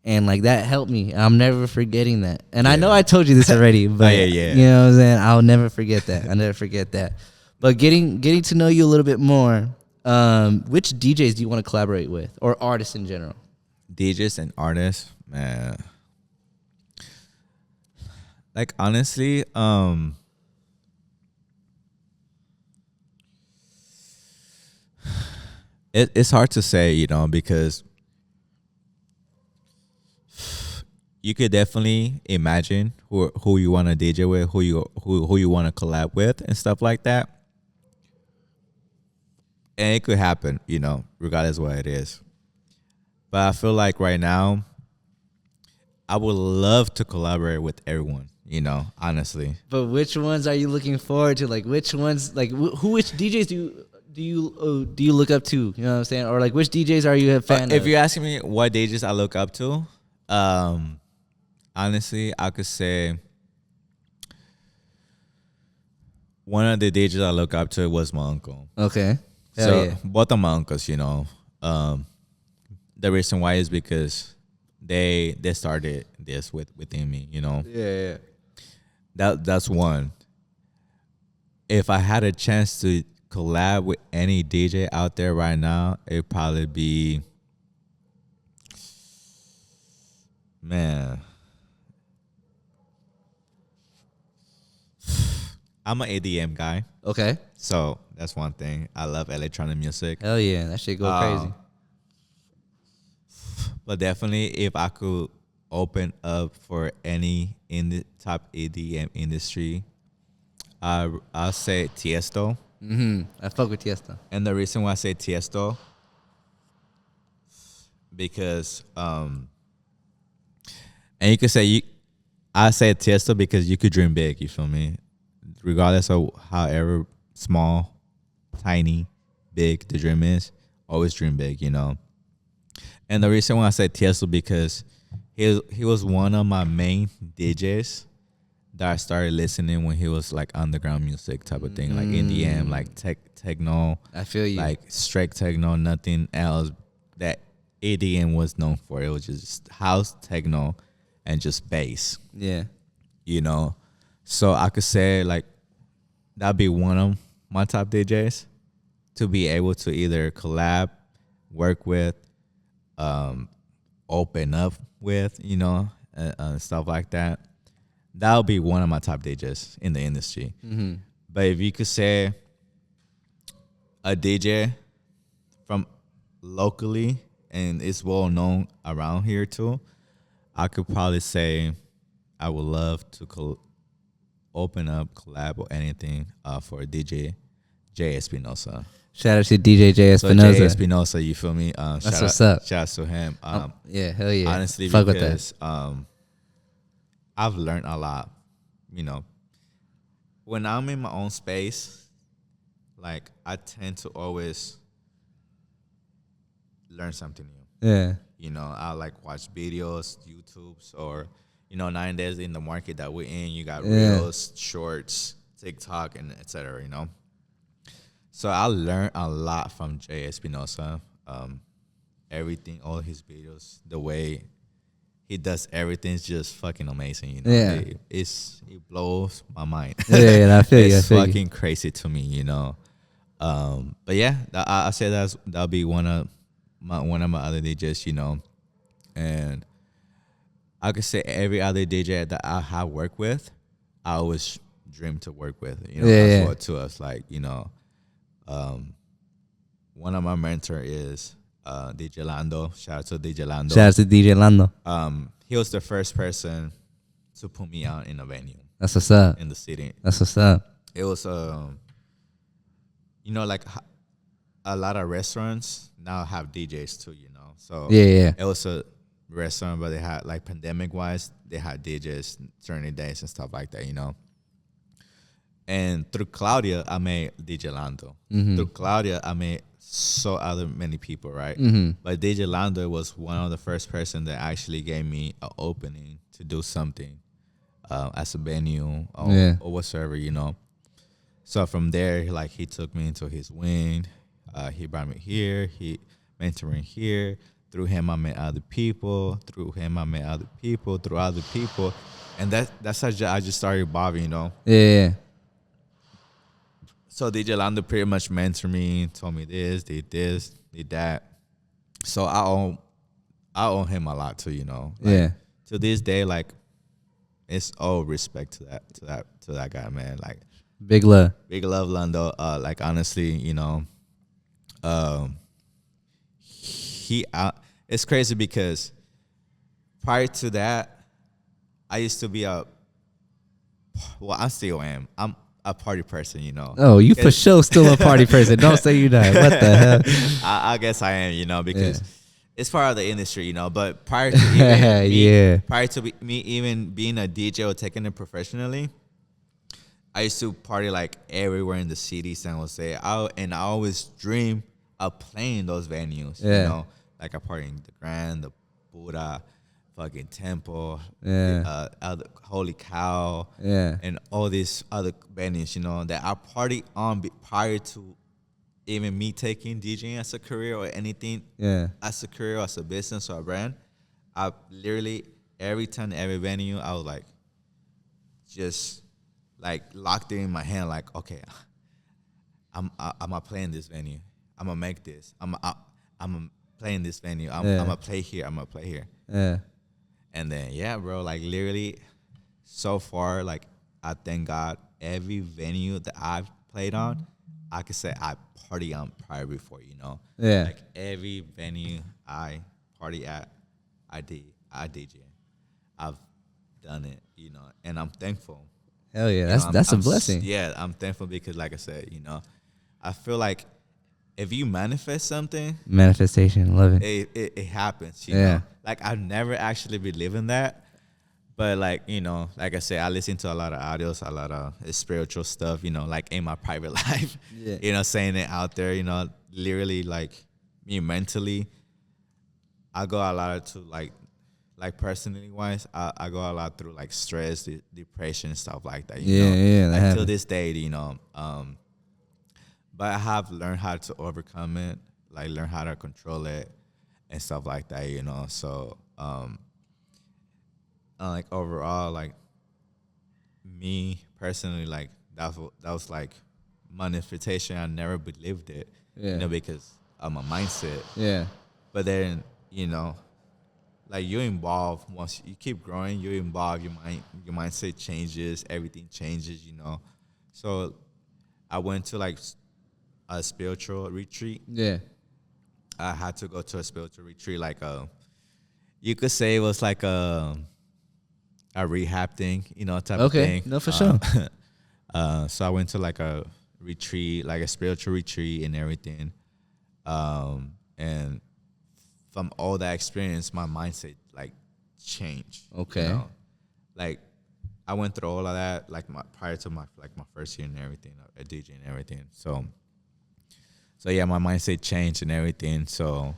And like that helped me. I'm never forgetting that. And I know I told you this already, but you know what I'm saying? I'll never forget that. I'll never forget that. But getting to know you a little bit more, which DJs do you want to collaborate with, or artists in general? DJs and artists, man. Like honestly, it's hard to say, because you could definitely imagine who you want to DJ with, who you want to collab with, and stuff like that. And it could happen, regardless of what it is. But I feel like right now, I would love to collaborate with everyone, honestly. But which ones are you looking forward to? Like which ones, like which DJs do you look up to? You know what I'm saying? Or like which DJs are you a fan of? If you're asking me what DJs I look up to, honestly, I could say one of the DJs I look up to was my uncle. Okay. Both of my uncles, the reason why is because they started this within me, Yeah. That's one. If I had a chance to collab with any DJ out there right now, it'd probably be, man, I'm an EDM guy. Okay. So that's one thing. I love electronic music. Hell yeah, that shit go crazy. But definitely, if I could open up for any in the top EDM industry, I'll say Tiesto. I fuck with Tiesto. And the reason why I say Tiesto, because and you could say I say Tiesto because you could dream big. You feel me? Regardless of however small, tiny, big the dream is, always dream big. And the reason why I say Tiesto because he was one of my main DJs that I started listening when he was like underground music type of thing, like EDM, like techno. I feel you. Like straight techno, nothing else that EDM was known for. It was just house, techno, and just bass. Yeah. So I could say like that'd be one of my top DJs to be able to either collab, work with, open up with, stuff like that. That would be one of my top DJs in the industry. But if you could say a DJ from locally and it's well known around here too, I could probably say I would love to open up, collab or anything for DJ Jay Espinosa. Shout out to DJ J So Jay Espinosa. Espinosa, you feel me? That's what's up. Shout out to him. Yeah, hell yeah. Honestly, Fuck because I've learned a lot. You know, when I'm in my own space, like I tend to always learn something new. Yeah. You know, I like watch videos, YouTubes, or nowadays in the market that we're in, you got reels, shorts, TikTok, and etc. You know, so I learned a lot from Jay Espinosa. Everything, all his videos, the way he does everything is just fucking amazing. You know, Yeah. It blows my mind. Yeah, I feel you. I It's feel you. fucking crazy to me. You know, but yeah, I say that'll be one of my other DJs. You know, and I could say every other DJ that I have worked with, I always dream to work with. You know, as well to us. Like, one of my mentor is DJ Lando. Shout out to DJ Lando. Shout out to DJ Lando. He was the first person to put me out in a venue That's what's up. in the city. That's what's up. It was like a lot of restaurants now have DJs too. You know, so Yeah. it was a restaurant, but they had like pandemic wise, they had DJs during days and stuff like that, you know. And through Claudia, I met DJ Lando. Mm-hmm. Through Claudia, I met so other many people, right? Mm-hmm. But DJ Lando was one of the first person that actually gave me an opening to do something as a venue or whatsoever, you know. So from there, like he took me into his wing. He brought me here. He mentoring here. Through him, I met other people. Through him, I met other people. Through other people, and that's how I just started evolving, you know. Yeah. So DJ Lando pretty much mentored me, told me did that. So I owe him a lot too, you know. Like, to this day, like it's all respect to that guy, man. Like big love, Lando. Like honestly, you know, it's crazy because prior to that, I used to be I still am. I'm a party person, you know. Oh, you for sure still a party person. Don't say you not. What the hell? I guess I am, you know, because it's part of the industry, you know. But prior to me even being a DJ or taking it professionally, I used to party like everywhere in the city, San Jose. I always dream of playing those venues, you know. Like I party in the Grand, the Buddha, fucking Temple, other Holy Cow, and all these other venues, you know, that I party on prior to even me taking DJing as a career or anything as a career, as a business or a brand. I literally every time, every venue, I was like, just like locked it in my hand, like, okay, I'm playing this venue. I'm gonna make this. I'm playing this venue. I'm gonna play here. I'm gonna play here. Yeah. And then bro, like literally, so far, like I thank God every venue that I've played on, I could say I party on prior before, you know. Yeah. Like every venue I party at, I DJ. I've done it, you know, and I'm thankful. Hell yeah, You that's know, a blessing. Yeah, I'm thankful because, like I said, you know, I feel like if you manifest something, Manifestation, love it. it happens. You know, like I've never actually believed in that, but like, you know, like I said, I listen to a lot of audios, a lot of spiritual stuff. You know, like in my private life, you know, saying it out there. You know, literally, like me mentally, I go a lot to like personally wise, I go a lot through like stress, depression, stuff like that. You know? Like till this day, you know. But I have learned how to overcome it, like learn how to control it and stuff like that, you know. So, like overall, like me personally, like that was like manifestation. I never believed it, you know, because of my mindset. Yeah. But then, you know, like you involve, once you keep growing, you involve, your mindset changes, everything changes, you know. So I went to like a spiritual retreat. Yeah. I had to go to a spiritual retreat, like you could say it was like a rehab thing, type of Okay. thing. No, for sure. So I went to like a retreat, like a spiritual retreat and everything. And from all that experience, my mindset like changed. Okay. Like I went through all of that, like prior to my first year and everything, at DJ and everything. So yeah, my mindset changed and everything. So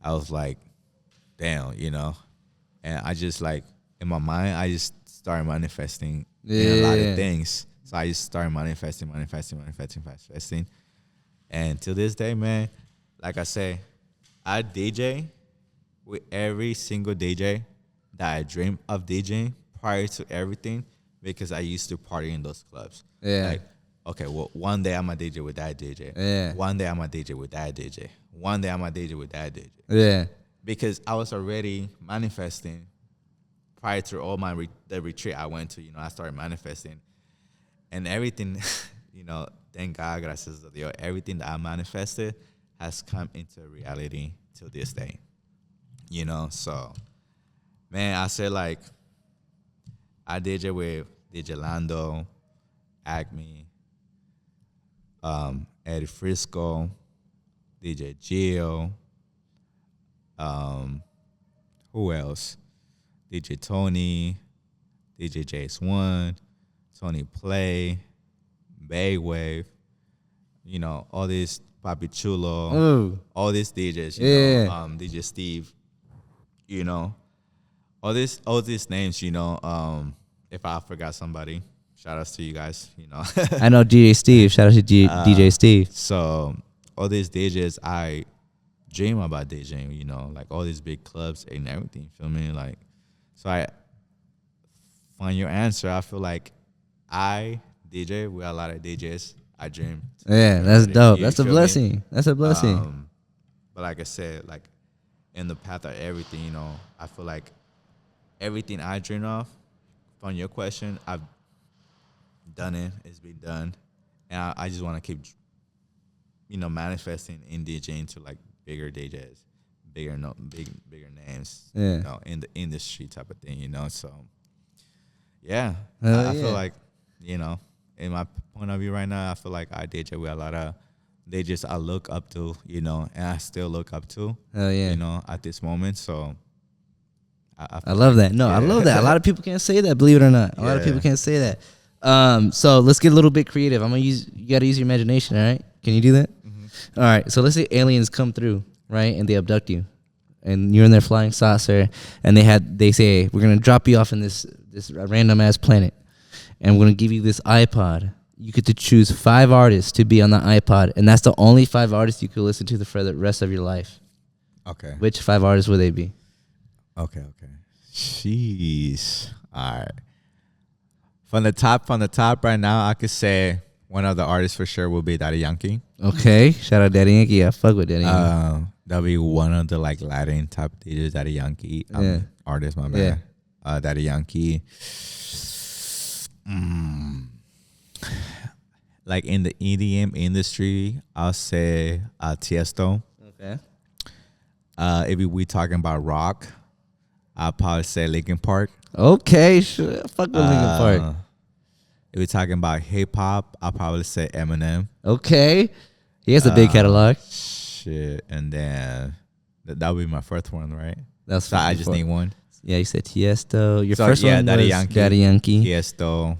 I was like, damn, and I just like in my mind, I just started manifesting in a lot of things. So I just started manifesting. And to this day, man, like I say, I DJ with every single DJ that I dream of DJing prior to everything, because I used to party in those clubs. Yeah. Like, okay, well, one day I'm a DJ with that DJ. Yeah. One day I'm a DJ with that DJ. One day I'm a DJ with that DJ. Yeah. Because I was already manifesting prior to all the retreat I went to. I started manifesting, and everything, thank God, gracias a Dios, everything that I manifested has come into reality till this day. So, man, I said like, I DJ with DJ Lando, Acme, Eddie Frisco, DJ Gio, who else? DJ Tony, DJ Jace1, Tony Play, Baywave, all these Papi Chulo, all these DJs, DJ Steve, all these names, if I forgot somebody, shout outs to you guys, I know DJ Steve. Shout out to DJ Steve. So all these DJs, I dream about DJing, like all these big clubs and everything, feel me? Like, so I find your answer. I feel like I DJ with a lot of DJs. I dream. Yeah, that's dope. That's a blessing. That's a blessing. But like I said, like in the path of everything, I feel like everything I dream of, from your question, I've done it. It's been done, and I just want to keep, manifesting in DJing to like bigger DJs, bigger names, in the industry type of thing, So, yeah, I feel like, in my point of view right now, I feel like I DJ with a lot of DJs I look up to, and I still look up to, at this moment. So, I love that. No, I love that. A lot of people can't say that, believe it or not. A lot of people can't say that. So let's get a little bit creative. You got to use your imagination, all right? Can you do that? Mm-hmm. All right. So let's say aliens come through, right? And they abduct you. And you're in their flying saucer. And they say, we're going to drop you off in this random ass planet. And we're going to give you this iPod. You get to choose 5 artists to be on the iPod. And that's the only 5 artists you could listen to for the rest of your life. Okay. Which 5 artists would they be? Okay. Jeez. All right. From the top right now, I could say one of the artists for sure will be Daddy Yankee. Okay. Shout out Daddy Yankee. I fuck with Daddy Yankee. That'll be one of the like Latin type DJs, Daddy Yankee. Artist, my man. Yeah. Daddy Yankee. Like in the EDM industry, I'll say Tiesto. Okay. If we talking about rock, I'll probably say Linkin Park. Okay, sure. Fuck with Linkin Park. If we're talking about hip hop, I'll probably say Eminem. Okay. He has a big catalog. Shit. And then that would be my first one, right? That's so I just need one. Yeah, you said Tiesto. Your first one was Daddy Yankee. Tiesto,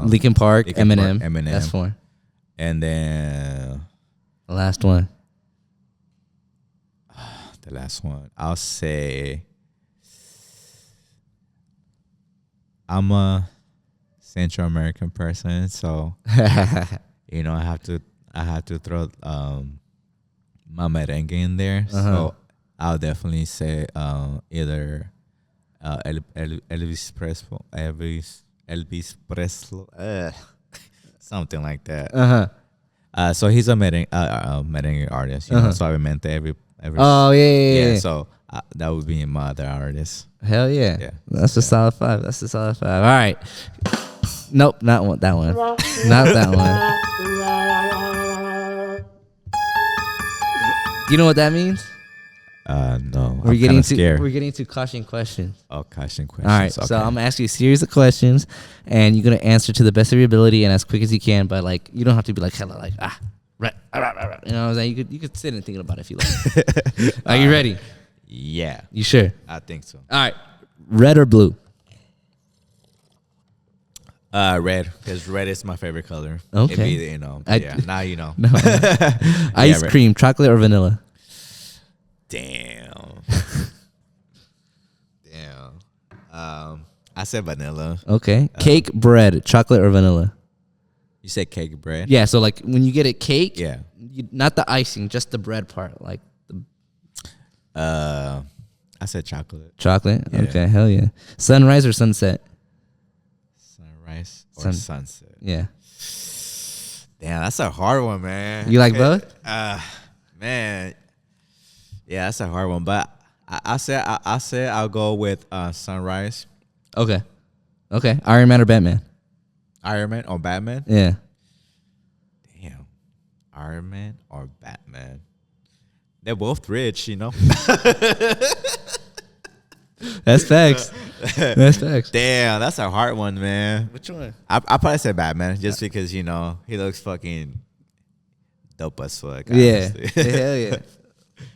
Linkin Park, Eminem. That's 4. And then the last one. The last one, I'll say I'm a Central American person, so I have to throw my merengue in there. So I'll definitely say either Elvis Presley, something like that. So he's a merengue artist, suavemente every. Oh yeah. So that would be my other artist. Hell yeah. That's a solid 5. All right. Nope, not one. That one. Not that one. Do you know what that means? No. We're I'm getting kinda to scared. we're getting to caution questions. Oh, caution questions. All right, Okay. so I'm gonna ask you a series of questions, and you're gonna answer to the best of your ability and as quick as you can. But like, you don't have to be like hella like right, you know what I'm saying? You could sit and think about it if you like. Are you ready? Yeah, You sure? I think so. All right, red or blue? Red, because red is my favorite color. Okay. It'd be, you know. Yeah, now you know. No. Ice red. cream, chocolate or vanilla? Damn. Damn. I said vanilla. Okay. Cake, bread, chocolate or vanilla? You said cake bread? Yeah. So like when you get a cake, Yeah. not the icing, just the bread part, like the I said chocolate. chocolate. Yeah. Okay. Hell yeah. Sunrise or sunset? Sunrise or sunset? Yeah. Damn, that's a hard one, man. You like both? Man. Yeah, that's a hard one. But I said I'll go with sunrise. Okay. Okay. Iron Man or Batman? Iron Man or Batman? Yeah. Damn. Iron Man or Batman? They're both rich, you know. That's facts. That's facts. Damn, that's a hard one, man. Which one? I probably say Batman just because, you know, he looks fucking dope as fuck. Yeah. Honestly. Hell yeah.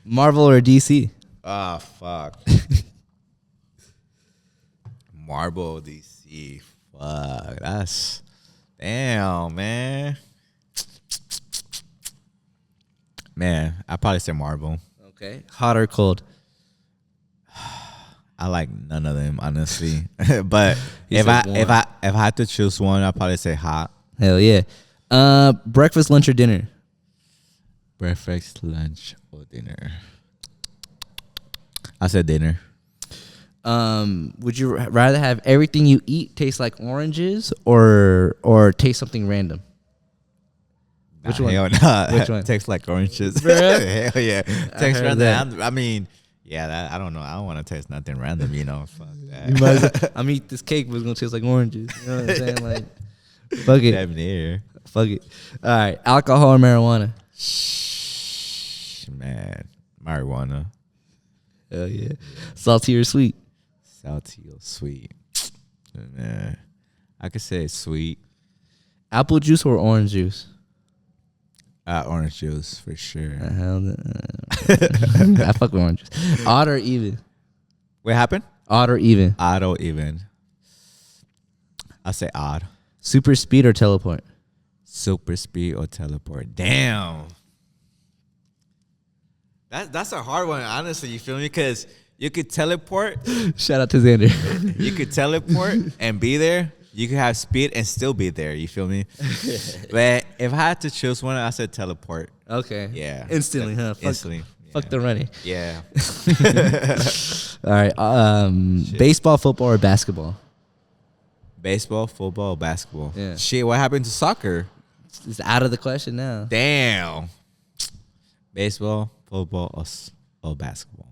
Marvel or DC? Oh, fuck. Marvel DC. Fuck. That's. Damn, man. Man, I probably say Marvel. Okay. Hot or cold? I like none of them, honestly. But He if said I had to choose one, I'd probably say hot. Hell yeah. Breakfast, lunch, or dinner? Breakfast, lunch, or dinner. I said dinner. Would you rather have everything you eat taste like oranges or taste something random? Which one? Hell nah. Which one? Tastes like oranges. Bruh. Hell yeah. Tastes heard random. I mean, yeah, I don't know. I don't want to taste nothing random, you know. Fuck that. You might as well, I'm gonna eat this cake, but it's gonna taste like oranges. You know what I'm saying? Like, fuck it. Damn near. Fuck it. All right. Alcohol or marijuana? Man, marijuana. Hell yeah. Salty or sweet? Salty or sweet? Man, I could say sweet. Apple juice or orange juice? Orange juice for sure. I fuck with orange juice. Odd or even? What happened? Odd or even? Odd or even? I say odd. Super speed or teleport? Super speed or teleport? Damn. That's a hard one, honestly. You feel me? Because you could teleport. Shout out to Xander. You could teleport and be there. You could have speed and still be there. You feel me? But if I had to choose one, I said teleport. Okay. Yeah. Instantly, huh? Fuck, Instantly. Fuck the running. Yeah. All right. Baseball, football, or basketball? Baseball, football, basketball. Yeah. Shit, what happened to soccer? It's out of the question now. Damn. Baseball, football, or basketball?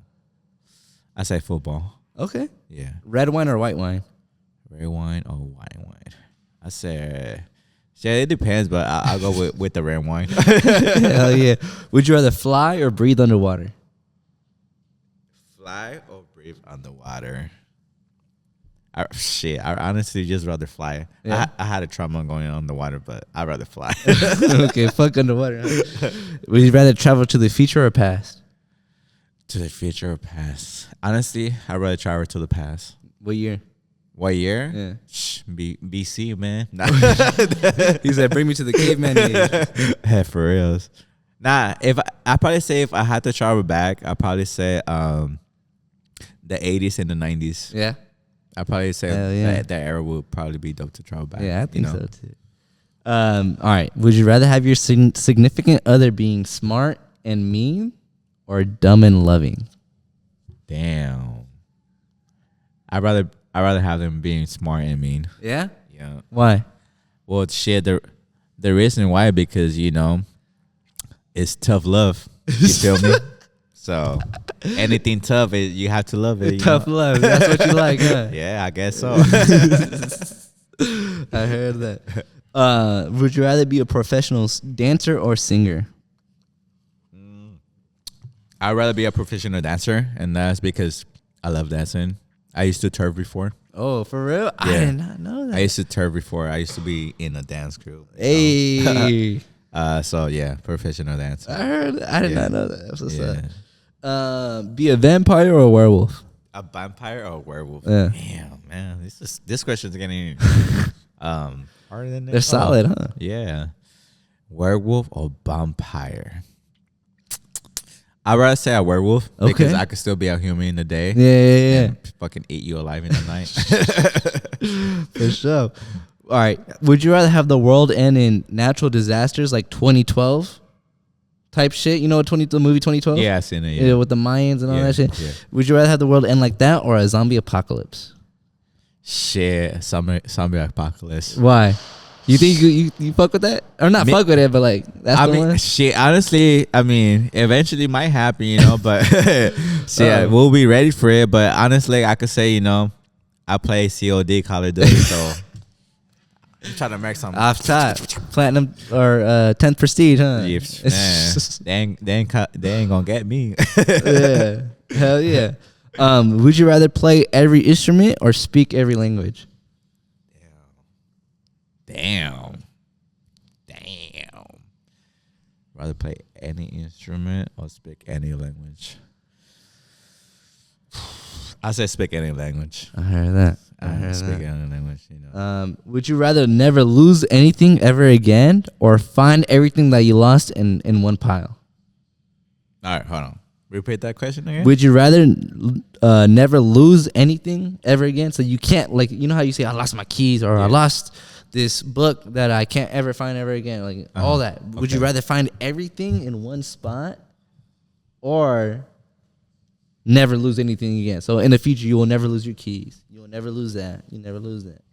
I say football. Okay. Yeah. Red wine or white wine? Red wine or white wine? I say, yeah, it depends, but I'll go with the red wine. Hell yeah. Would you rather fly or breathe underwater? Fly or breathe underwater? I honestly just rather fly. Yeah. I had a trauma going on the water, but I'd rather fly. Okay, fuck underwater. Huh? Would you rather travel to the future or past? To the future or past? Honestly, I'd rather travel to the past. What year? What year? Yeah. BC, man. Nah. He said, bring me to the caveman age. Hey, for reals. Nah, I probably say if I had to travel back, I'd probably say the 80s and the 90s. Yeah. I'd probably say that era would probably be dope to travel back. Yeah, I think so too. All right. Would you rather have your significant other being smart and mean or dumb and loving? Damn. I'd rather have them being smart and mean. Yeah? Yeah. Why? Well, shit, the reason why, because, you know, it's tough love. You feel me? So anything tough, you have to love it. Tough love. That's what you like, huh? Yeah, I guess so. I heard that. Would you rather be a professional dancer or singer? I'd rather be a professional dancer, and that's because I love dancing. I used to turf before. Oh, for real? I did not know that. I used to turf before. I used to be in a dance group. Hey. So yeah, professional dancer. I did not know that. That's what's up. Be a vampire or a werewolf? A vampire or a werewolf? Yeah. Damn, man. This question's getting harder than this. They're solid, huh? Yeah. Werewolf or vampire? I'd rather say a werewolf because I could still be a human in the day. Yeah. And fucking eat you alive in the night. For sure. All right. Would you rather have the world end in natural disasters like 2012 type shit? You know what the movie 2012? Yeah, I seen it. Yeah, with the Mayans and all that shit. Yeah. Would you rather have the world end like that or a zombie apocalypse? Shit, zombie apocalypse. Why? You think you fuck with that? Or not fuck with it, but like that's the one? Shit, honestly, eventually it might happen, but shit, we'll be ready for it. But honestly, I could say, I play COD, Call of Duty, so I'm trying to make something. Off top. Platinum or 10th prestige, huh? Man, they ain't gonna get me. Yeah. Hell yeah. Would you rather play every instrument or speak every language? Damn. Rather play any instrument or speak any language? I say speak any language. I heard that. I heard speak that. any language, Would you rather never lose anything ever again or find everything that you lost in one pile? All right, hold on. Repeat that question again. Would you rather never lose anything ever again? So you can't, like, you know how you say, I lost my keys or I lost this book that I can't ever find ever again, like all that. Would you rather find everything in one spot or never lose anything again? So in the future, you will never lose your keys. You will never lose that. You never lose that.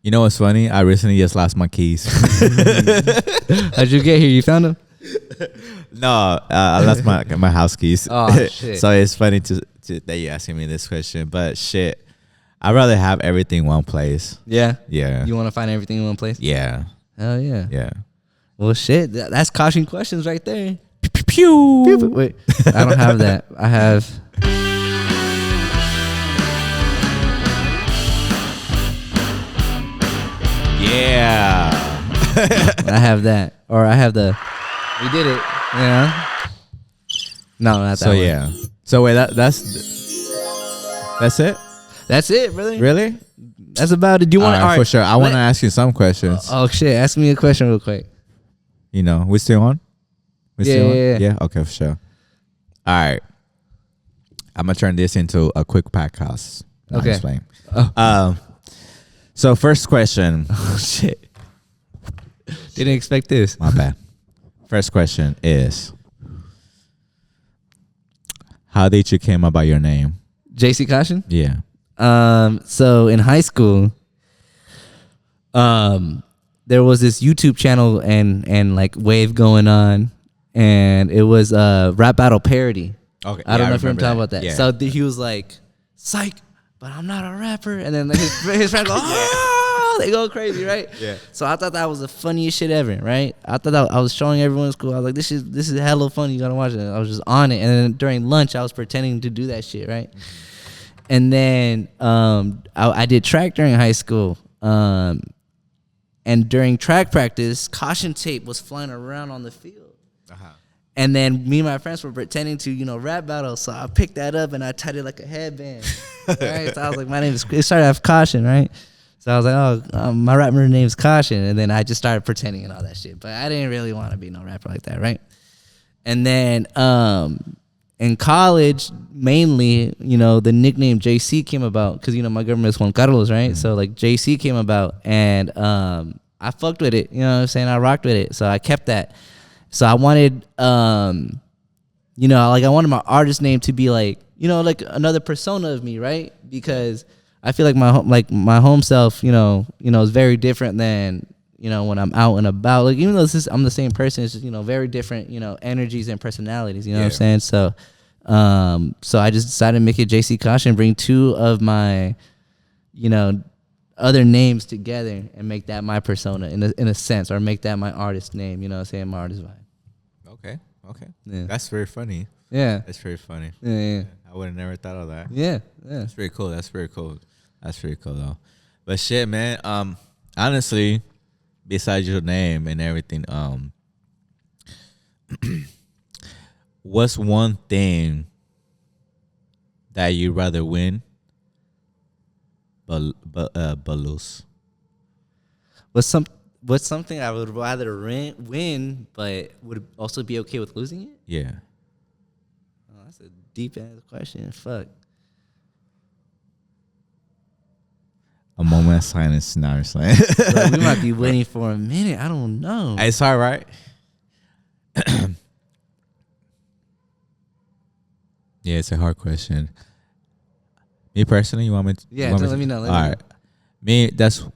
You know what's funny? I recently just lost my keys. How'd you get here? You found them? No, I lost my house keys. Oh, shit. So it's funny that you're asking me this question, but shit, I'd rather have everything in one place. Yeah? Yeah. You want to find everything in one place? Yeah. Hell yeah. Yeah. Well, shit, that's caution questions right there. Pew. Wait, I don't have that. I have... Yeah. I have that. Or I have the... We did it. Yeah. No, not that So one. yeah. So wait, that's it? That's it, brother. Really? That's about it. Do you want to... for sure. I want to ask you some questions. Oh, shit. Ask me a question real quick. We still on? Yeah. Yeah? Okay, for sure. All right. I'm going to turn this into a quick podcast. Okay. Explain. So first question. Oh, shit. Didn't expect this. My bad. First question is, how did you came about your name? JC Caution? Yeah. So in high school, there was this YouTube channel and like wave going on, and it was a rap battle parody. Okay. I don't know if you're talking about that. Yeah. So he was like, "Psych, but I'm not a rapper," and then his friends go, "Oh!" They go crazy, right? Yeah. So I thought that was the funniest shit ever, right? I thought I was showing everyone in school. I was like, "This is hella funny. You gotta watch it." I was just on it, and then during lunch, I was pretending to do that shit, right? Mm-hmm. And then I did track during high school. And during track practice, caution tape was flying around on the field. Uh-huh. And then me and my friends were pretending to, rap battle. So I picked that up and I tied it like a headband. Right? So I was like, my name is, it started off Caution, right? So I was like, my rapper name is Caution. And then I just started pretending and all that shit. But I didn't really want to be no rapper like that, right? And then in college, mainly, the nickname JC came about because, my government is Juan Carlos, right? Mm-hmm. So, like, JC came about, and I fucked with it, you know what I'm saying? I rocked with it, so I kept that. So I wanted, I wanted my artist name to be, like, like another persona of me, right? Because I feel like my home self, is very different than, when I'm out and about. Like, even though I'm the same person, it's just, very different, energies and personalities, you know what I'm saying? So I just decided to make it JC Caution, bring two of my, other names together and make that my persona in a sense, or make that my artist name. You know what I'm saying? My artist vibe. Okay. Yeah. That's very funny. Yeah. That's very funny. Yeah. I would have never thought of that. Yeah. That's pretty cool. That's pretty cool though. But shit, man. Honestly, besides your name and everything, what's one thing that you'd rather win, but lose? What's something I would rather win, but would also be okay with losing it? Yeah. Oh, that's a deep ass question. Fuck. A moment of silence. Now I'm saying. Bro, we might be waiting for a minute. I don't know. It's all right. Yeah, it's a hard question. Me personally, you want me to? Yeah, you want let me know. All right. That's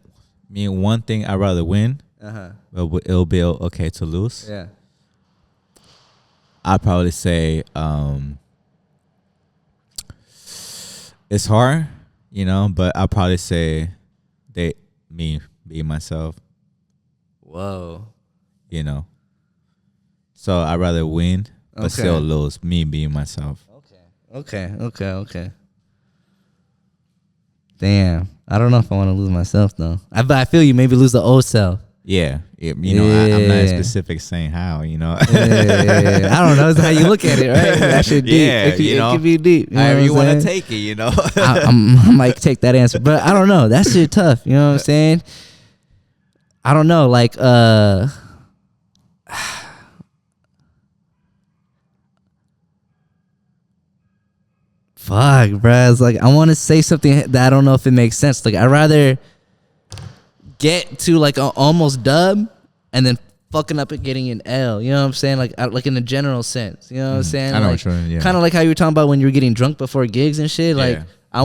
me. One thing I'd rather win, but it'll be okay to lose. Yeah. I'd probably say it's hard, but I'll probably say me being myself, Whoa. So I'd rather win, but Okay. still lose, me being myself. Okay. Damn. I don't know if I want to lose myself though. But I feel you maybe lose the old self. Yeah. I'm not specific saying how, Yeah. I don't know. It's how you look at it, right? That shit deep. Yeah, it could be deep. However you want to saying? take it, I might take that answer, but I don't know. That shit tough. You know what I'm saying? I don't know. Like, fuck, bruh. It's like I want to say something that I don't know if it makes sense. Like, I'd rather get to like an almost dub and then fucking up and getting an L. You know what I'm saying? Like in a general sense. You know what I'm saying? I know like, what you mean, yeah. Kind of like how you were talking about when you were getting drunk before gigs and shit. Like, Yeah. I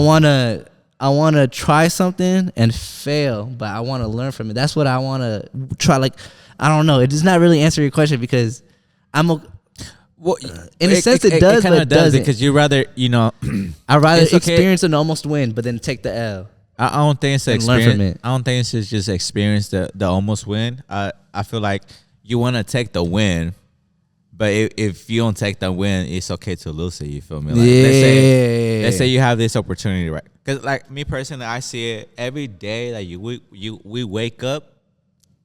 wanna try something and fail, but I wanna learn from it. That's what I wanna try. Like, I don't know. It does not really answer your question because Well, in a sense it does, kinda but it doesn't. because you rather, I'd rather It's okay. experience an almost win, but then take the L. I don't think it's And learn experience. from it. I don't think it's just experience the almost win. I feel like you want to take the win, but if you don't take the win, it's okay to lose it. You feel me? Like, let's say you have this opportunity, right? Because like me personally, I see it every day that we wake up,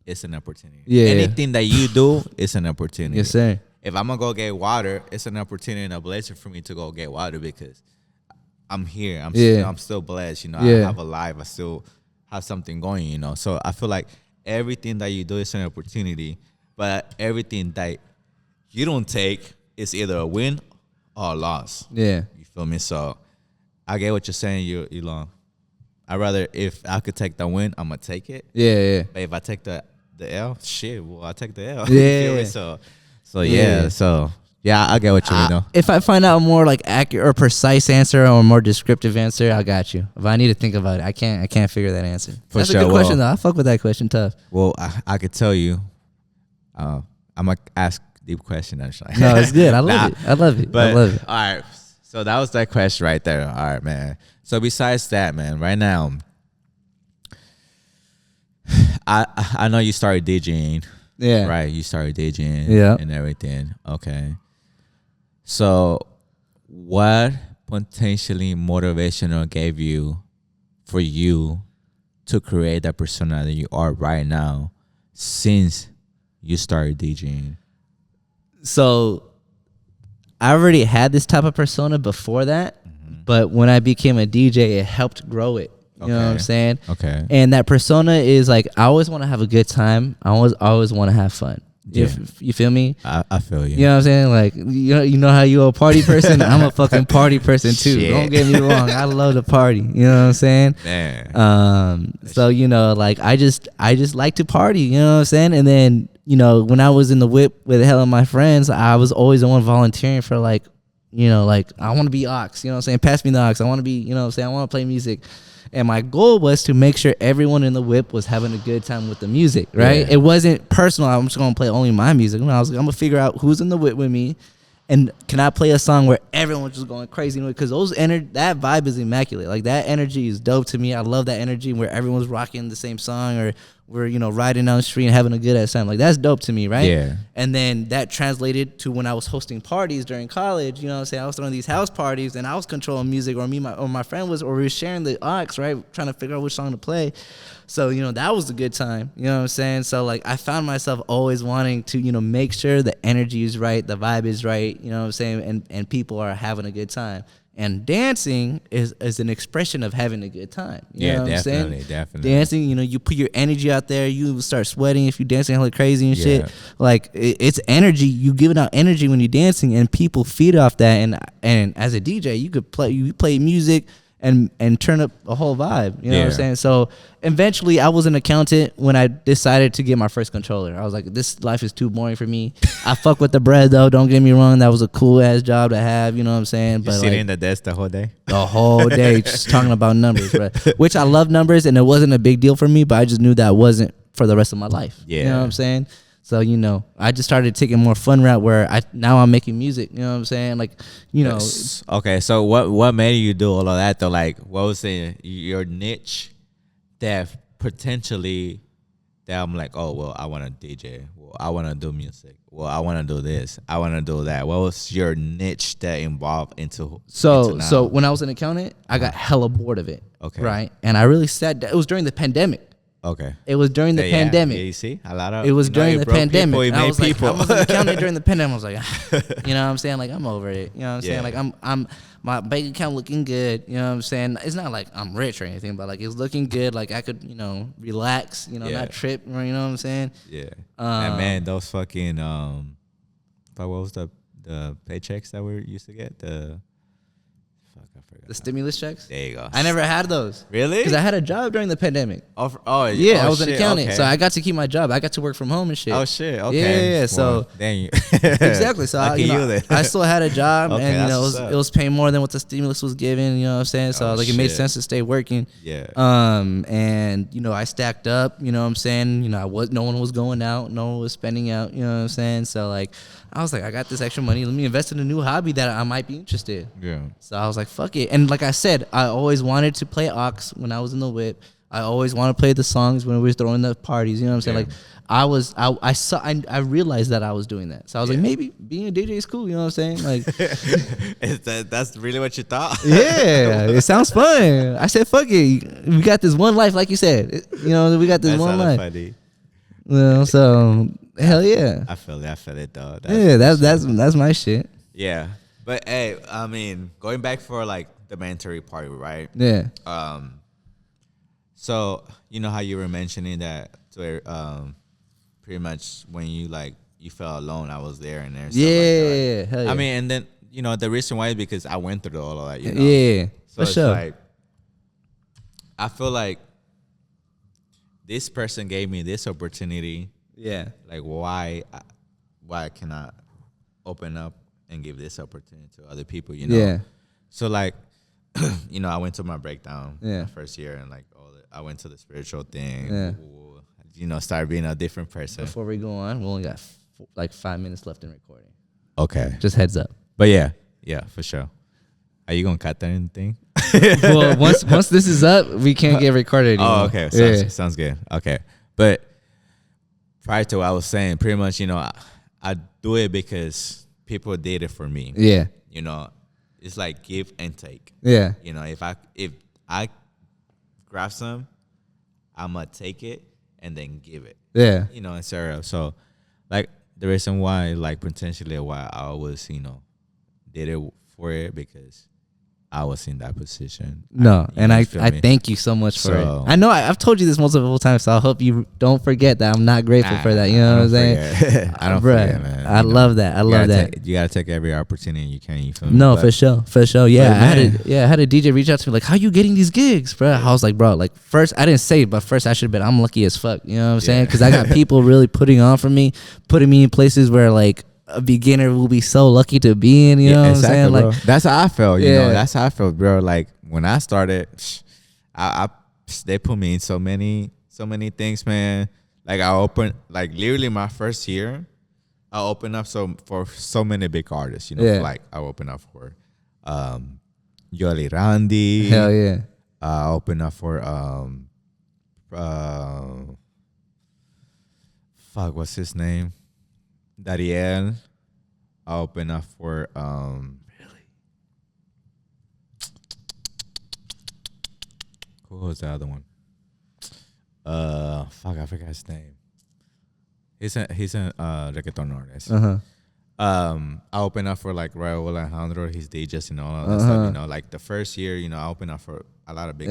it's an opportunity. Yeah. Anything that you do, it's an opportunity. Yes, sir. If I'm gonna go get water, it's an opportunity and a blessing for me to go get water because I'm here. I'm still blessed. I Yeah. have a life. I still have something going. So I feel like everything that you do is an opportunity, but everything that you don't take is either a win or a loss. Yeah. You feel me? So I get what you're saying, Elon. I'd rather, if I could take the win, I'm gonna take it. Yeah. But if I take the L, shit, well, I take the L. Yeah. You feel me? So yeah, I get what you mean. If I find out a more like accurate or precise answer or a more descriptive answer, I got you. If I need to think about it, I can't figure that answer. That's sure. a good question Well, though. I fuck with that question. Tough. Well, I could tell you. I'm gonna ask deep question actually. No, it's good. I love it. I love it. But I love it. all right, so that was that question right there. All right, man. So besides that, man, right now, I know you started DJing. Yeah. Right, you started DJing. Yeah. And everything. Okay. So, what potentially motivational gave you for you to create that persona that you are right now since you started DJing? So I already had this type of persona before that, but when I became a DJ, it helped grow it. You know what I'm Okay. saying? Okay. And that persona is like, I always want to have a good time. I always want to have fun. Yeah. You feel me? I feel you. You know what I'm saying? Like, you know how you a party person? I'm a fucking party person too. Shit. Don't get me wrong. I love to party. You know what I'm saying? Man. So, like, I just like to party. You know what I'm saying? And then, when I was in the whip with hell of my friends, I was always the one volunteering for like, I want to be aux. You know what I'm saying? Pass me the aux. I want to be, I want to play music. And my goal was to make sure everyone in the whip was having a good time with the music, right? Yeah. It wasn't personal. I'm just going to play only my music. I was going to figure out who's in the whip with me And can I play a song where everyone's just going crazy? Because that vibe is immaculate. Like, that energy is dope to me. I love that energy where everyone's rocking the same song, or we're, riding down the street and having a good ass time. Like, that's dope to me, right? Yeah. And then that translated to when I was hosting parties during college. You know what I'm saying? I was throwing these house parties and I was controlling music, or my friend was, or we were sharing the aux, right? Trying to figure out which song to play. So, that was a good time. You know what I'm saying? So, like, I found myself always wanting to, make sure the energy is right, the vibe is right, you know what I'm saying? And people are having a good time. And dancing is an expression of having a good time. You know what I'm saying? Definitely. Dancing, you put your energy out there, you start sweating if you're dancing like crazy and shit. Like, it's energy. You giving out energy when you're dancing, and people feed off that. And as a DJ, you play music and turn up a whole vibe. You know what I'm saying? So eventually I was an accountant when I decided to get my first controller. I was like, this life is too boring for me. I fuck with the bread though, don't get me wrong. That was a cool ass job to have, you know what I'm saying? But sitting in the desk the whole day? The whole day just talking about numbers, bro. Which I love numbers, and it wasn't a big deal for me, but I just knew that wasn't for the rest of my life. Yeah. You know what I'm saying? So, I just started taking more fun route where now I'm making music. You know what I'm saying? Like, Okay, so what made you do all of that though? Like, what was your niche that potentially that I'm like, oh, well, I want to DJ. Well, I want to do music. Well, I want to do this. I want to do that. What was your niche that involved into So when I was an accountant, I got hella bored of it. Okay. Right? And I really sat down. It was during the pandemic. Okay. It was during the pandemic. Yeah, you see? It was during the pandemic. People, I was like, people. I was an accountant during the pandemic. I was like, you know what I'm saying? Like, I'm over it. You know what I'm saying? Like, I'm my bank account looking good. You know what I'm saying? It's not like I'm rich or anything, but like, it's looking good. Like, I could, relax, not trip, you know what I'm saying? Yeah. And man, those fucking what was the paychecks that we used to get? I forgot. The stimulus checks? There you go. I never had those. Really? Because I had a job during the pandemic. I was an accountant, so I got to keep my job. I got to work from home and shit. Oh shit! Okay. Yeah. Well, So dang you. exactly. So I still had a job, Okay, and that's it was paying more than what the stimulus was giving. You know what I'm saying? So like, it made sense to stay working. Yeah. And I stacked up. You know what I'm saying? No one was going out. No one was spending out. You know what I'm saying? So like, I was like, I got this extra money. Let me invest in a new hobby that I might be interested. Yeah. So I was like, fuck it. And like I said, I always wanted to play aux when I was in the whip. I always wanted to play the songs when we were throwing the parties. You know what I'm saying? Like, I realized that I was doing that. So I was like, maybe being a DJ is cool. You know what I'm saying? Like, that's really what you thought? Yeah, it sounds fun. I said, fuck it. We got this one life, like you said. We got this that's one life. Funny. So hell yeah. I feel it though. That's my shit. Yeah. But hey, I mean, going back for like the mandatory party, right? Yeah. So you know how you were mentioning that to pretty much when you felt alone, I was there and there. Yeah. Like hell yeah. I mean, and then the reason why is because I went through all of that. Yeah. So for sure. Like, I feel like this person gave me this opportunity. Yeah. Like, why cannot open up and give this opportunity to other people? Yeah. So like, I went to my breakdown my first year, and like I went to the spiritual thing. Yeah. Started being a different person. Before we go on, we only got like 5 minutes left in recording. Okay. Just heads up. But yeah, for sure. Are you gonna cut that anything? Well, once this is up, we can't get recorded anymore. Oh, okay. Sounds good. Okay. But prior to what I was saying, pretty much, I do it because people did it for me. Yeah. It's like give and take. Yeah. If I grab some, I'm gonna take it and then give it. Yeah. Etc. So, like, the reason why, like, potentially why I was, did it for it because I was in that position. I thank you so much for it. I know I've told you this multiple times, so I hope you don't forget that I'm not grateful for that. You know what I'm saying? I don't forget, man. I love that. I love that. You gotta take every opportunity you can. You feel me? No, for sure. Yeah, I had a DJ reach out to me like, "How you getting these gigs, bro?" I was like, "Bro, like first I didn't say it, but first I should have been. I'm lucky as fuck." You know what I'm saying? Because I got people really putting on for me, putting me in places where like a beginner will be so lucky to be in, you know what I'm saying? Bro. Like, that's how I felt, that's how I felt, bro. Like when I started, they put me in so many things, man. Like I opened, like literally my first year, I open up for so many big artists, you know, Yeah. like I open up for Yoli Randy. Hell yeah. I open up for what's his name? Dariel. I open up for who was the other one? I forgot his name. He's a reggaeton artist. Uh-huh. I opened up for like Raul Alejandro, his DJs and all that stuff. You know, like the first year, you know, I opened up for a lot of big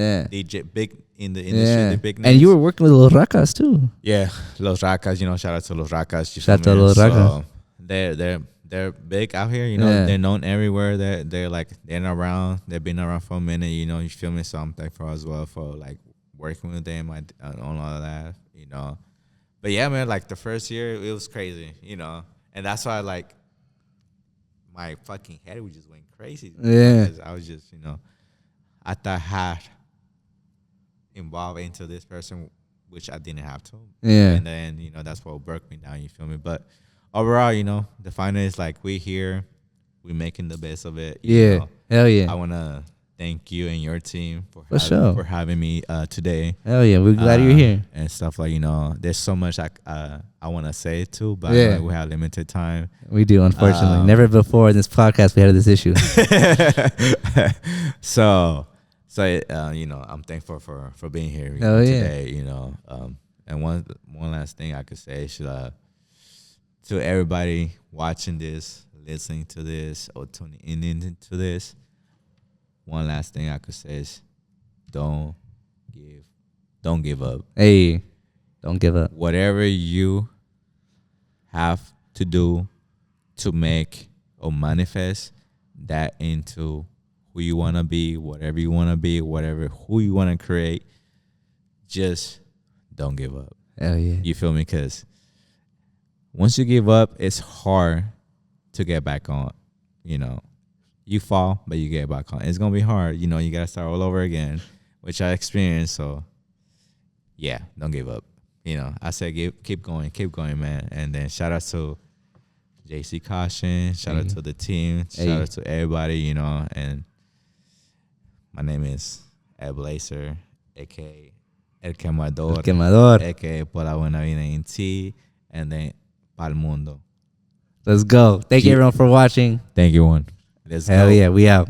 big in the industry, the big names. And you were working with Los Racas too. Yeah, Los Racas. You know, shout out to Los Racas. Shout out to Los Racas. So they're big out here. You know, they're known everywhere. They're around. They've been around for a minute. You know, you feel me? So I'm thankful as well for like working with them on all of that. You know, but yeah, man, like the first year it was crazy. You know. And that's why, like, my fucking head was just went crazy. Yeah. Because I was just, you know, I thought I had involved into this person, which I didn't have to. Yeah. And then, you know, that's what broke me down, you feel me? But overall, you know, the final is, like, we here. We making the best of it. You know? Hell yeah. I want to thank you and your team for having me today. Hell yeah. We're glad you're here. And stuff like, you know, there's so much I want to say too, but we have limited time. We do, unfortunately. Never before in this podcast we had this issue. so you know, I'm thankful for being here today, you know. And one last thing I could say is to everybody watching this, listening to this, or tuning in into this, one last thing I could say is don't give up. Hey, don't give up. Whatever you have to do to make or manifest that into who you want to be, whatever you want to be, who you want to create, just don't give up. Hell yeah. You feel me? Because once you give up, it's hard to get back on, you know. You fall, but you get back on. It's going to be hard. You know, you got to start all over again, which I experienced. So, yeah, don't give up. You know, I said keep going, man. And then shout out to JC Caution. Shout out to the team. Shout out to everybody, you know. And my name is Edblvzeer, a.k.a. El Quemador. A.k.a. Por la Buena Vida en Ti. And then Pa'l Mundo. Let's go. Thank you, everyone, for watching. Thank you, one. Let's Hell go. yeah. We out.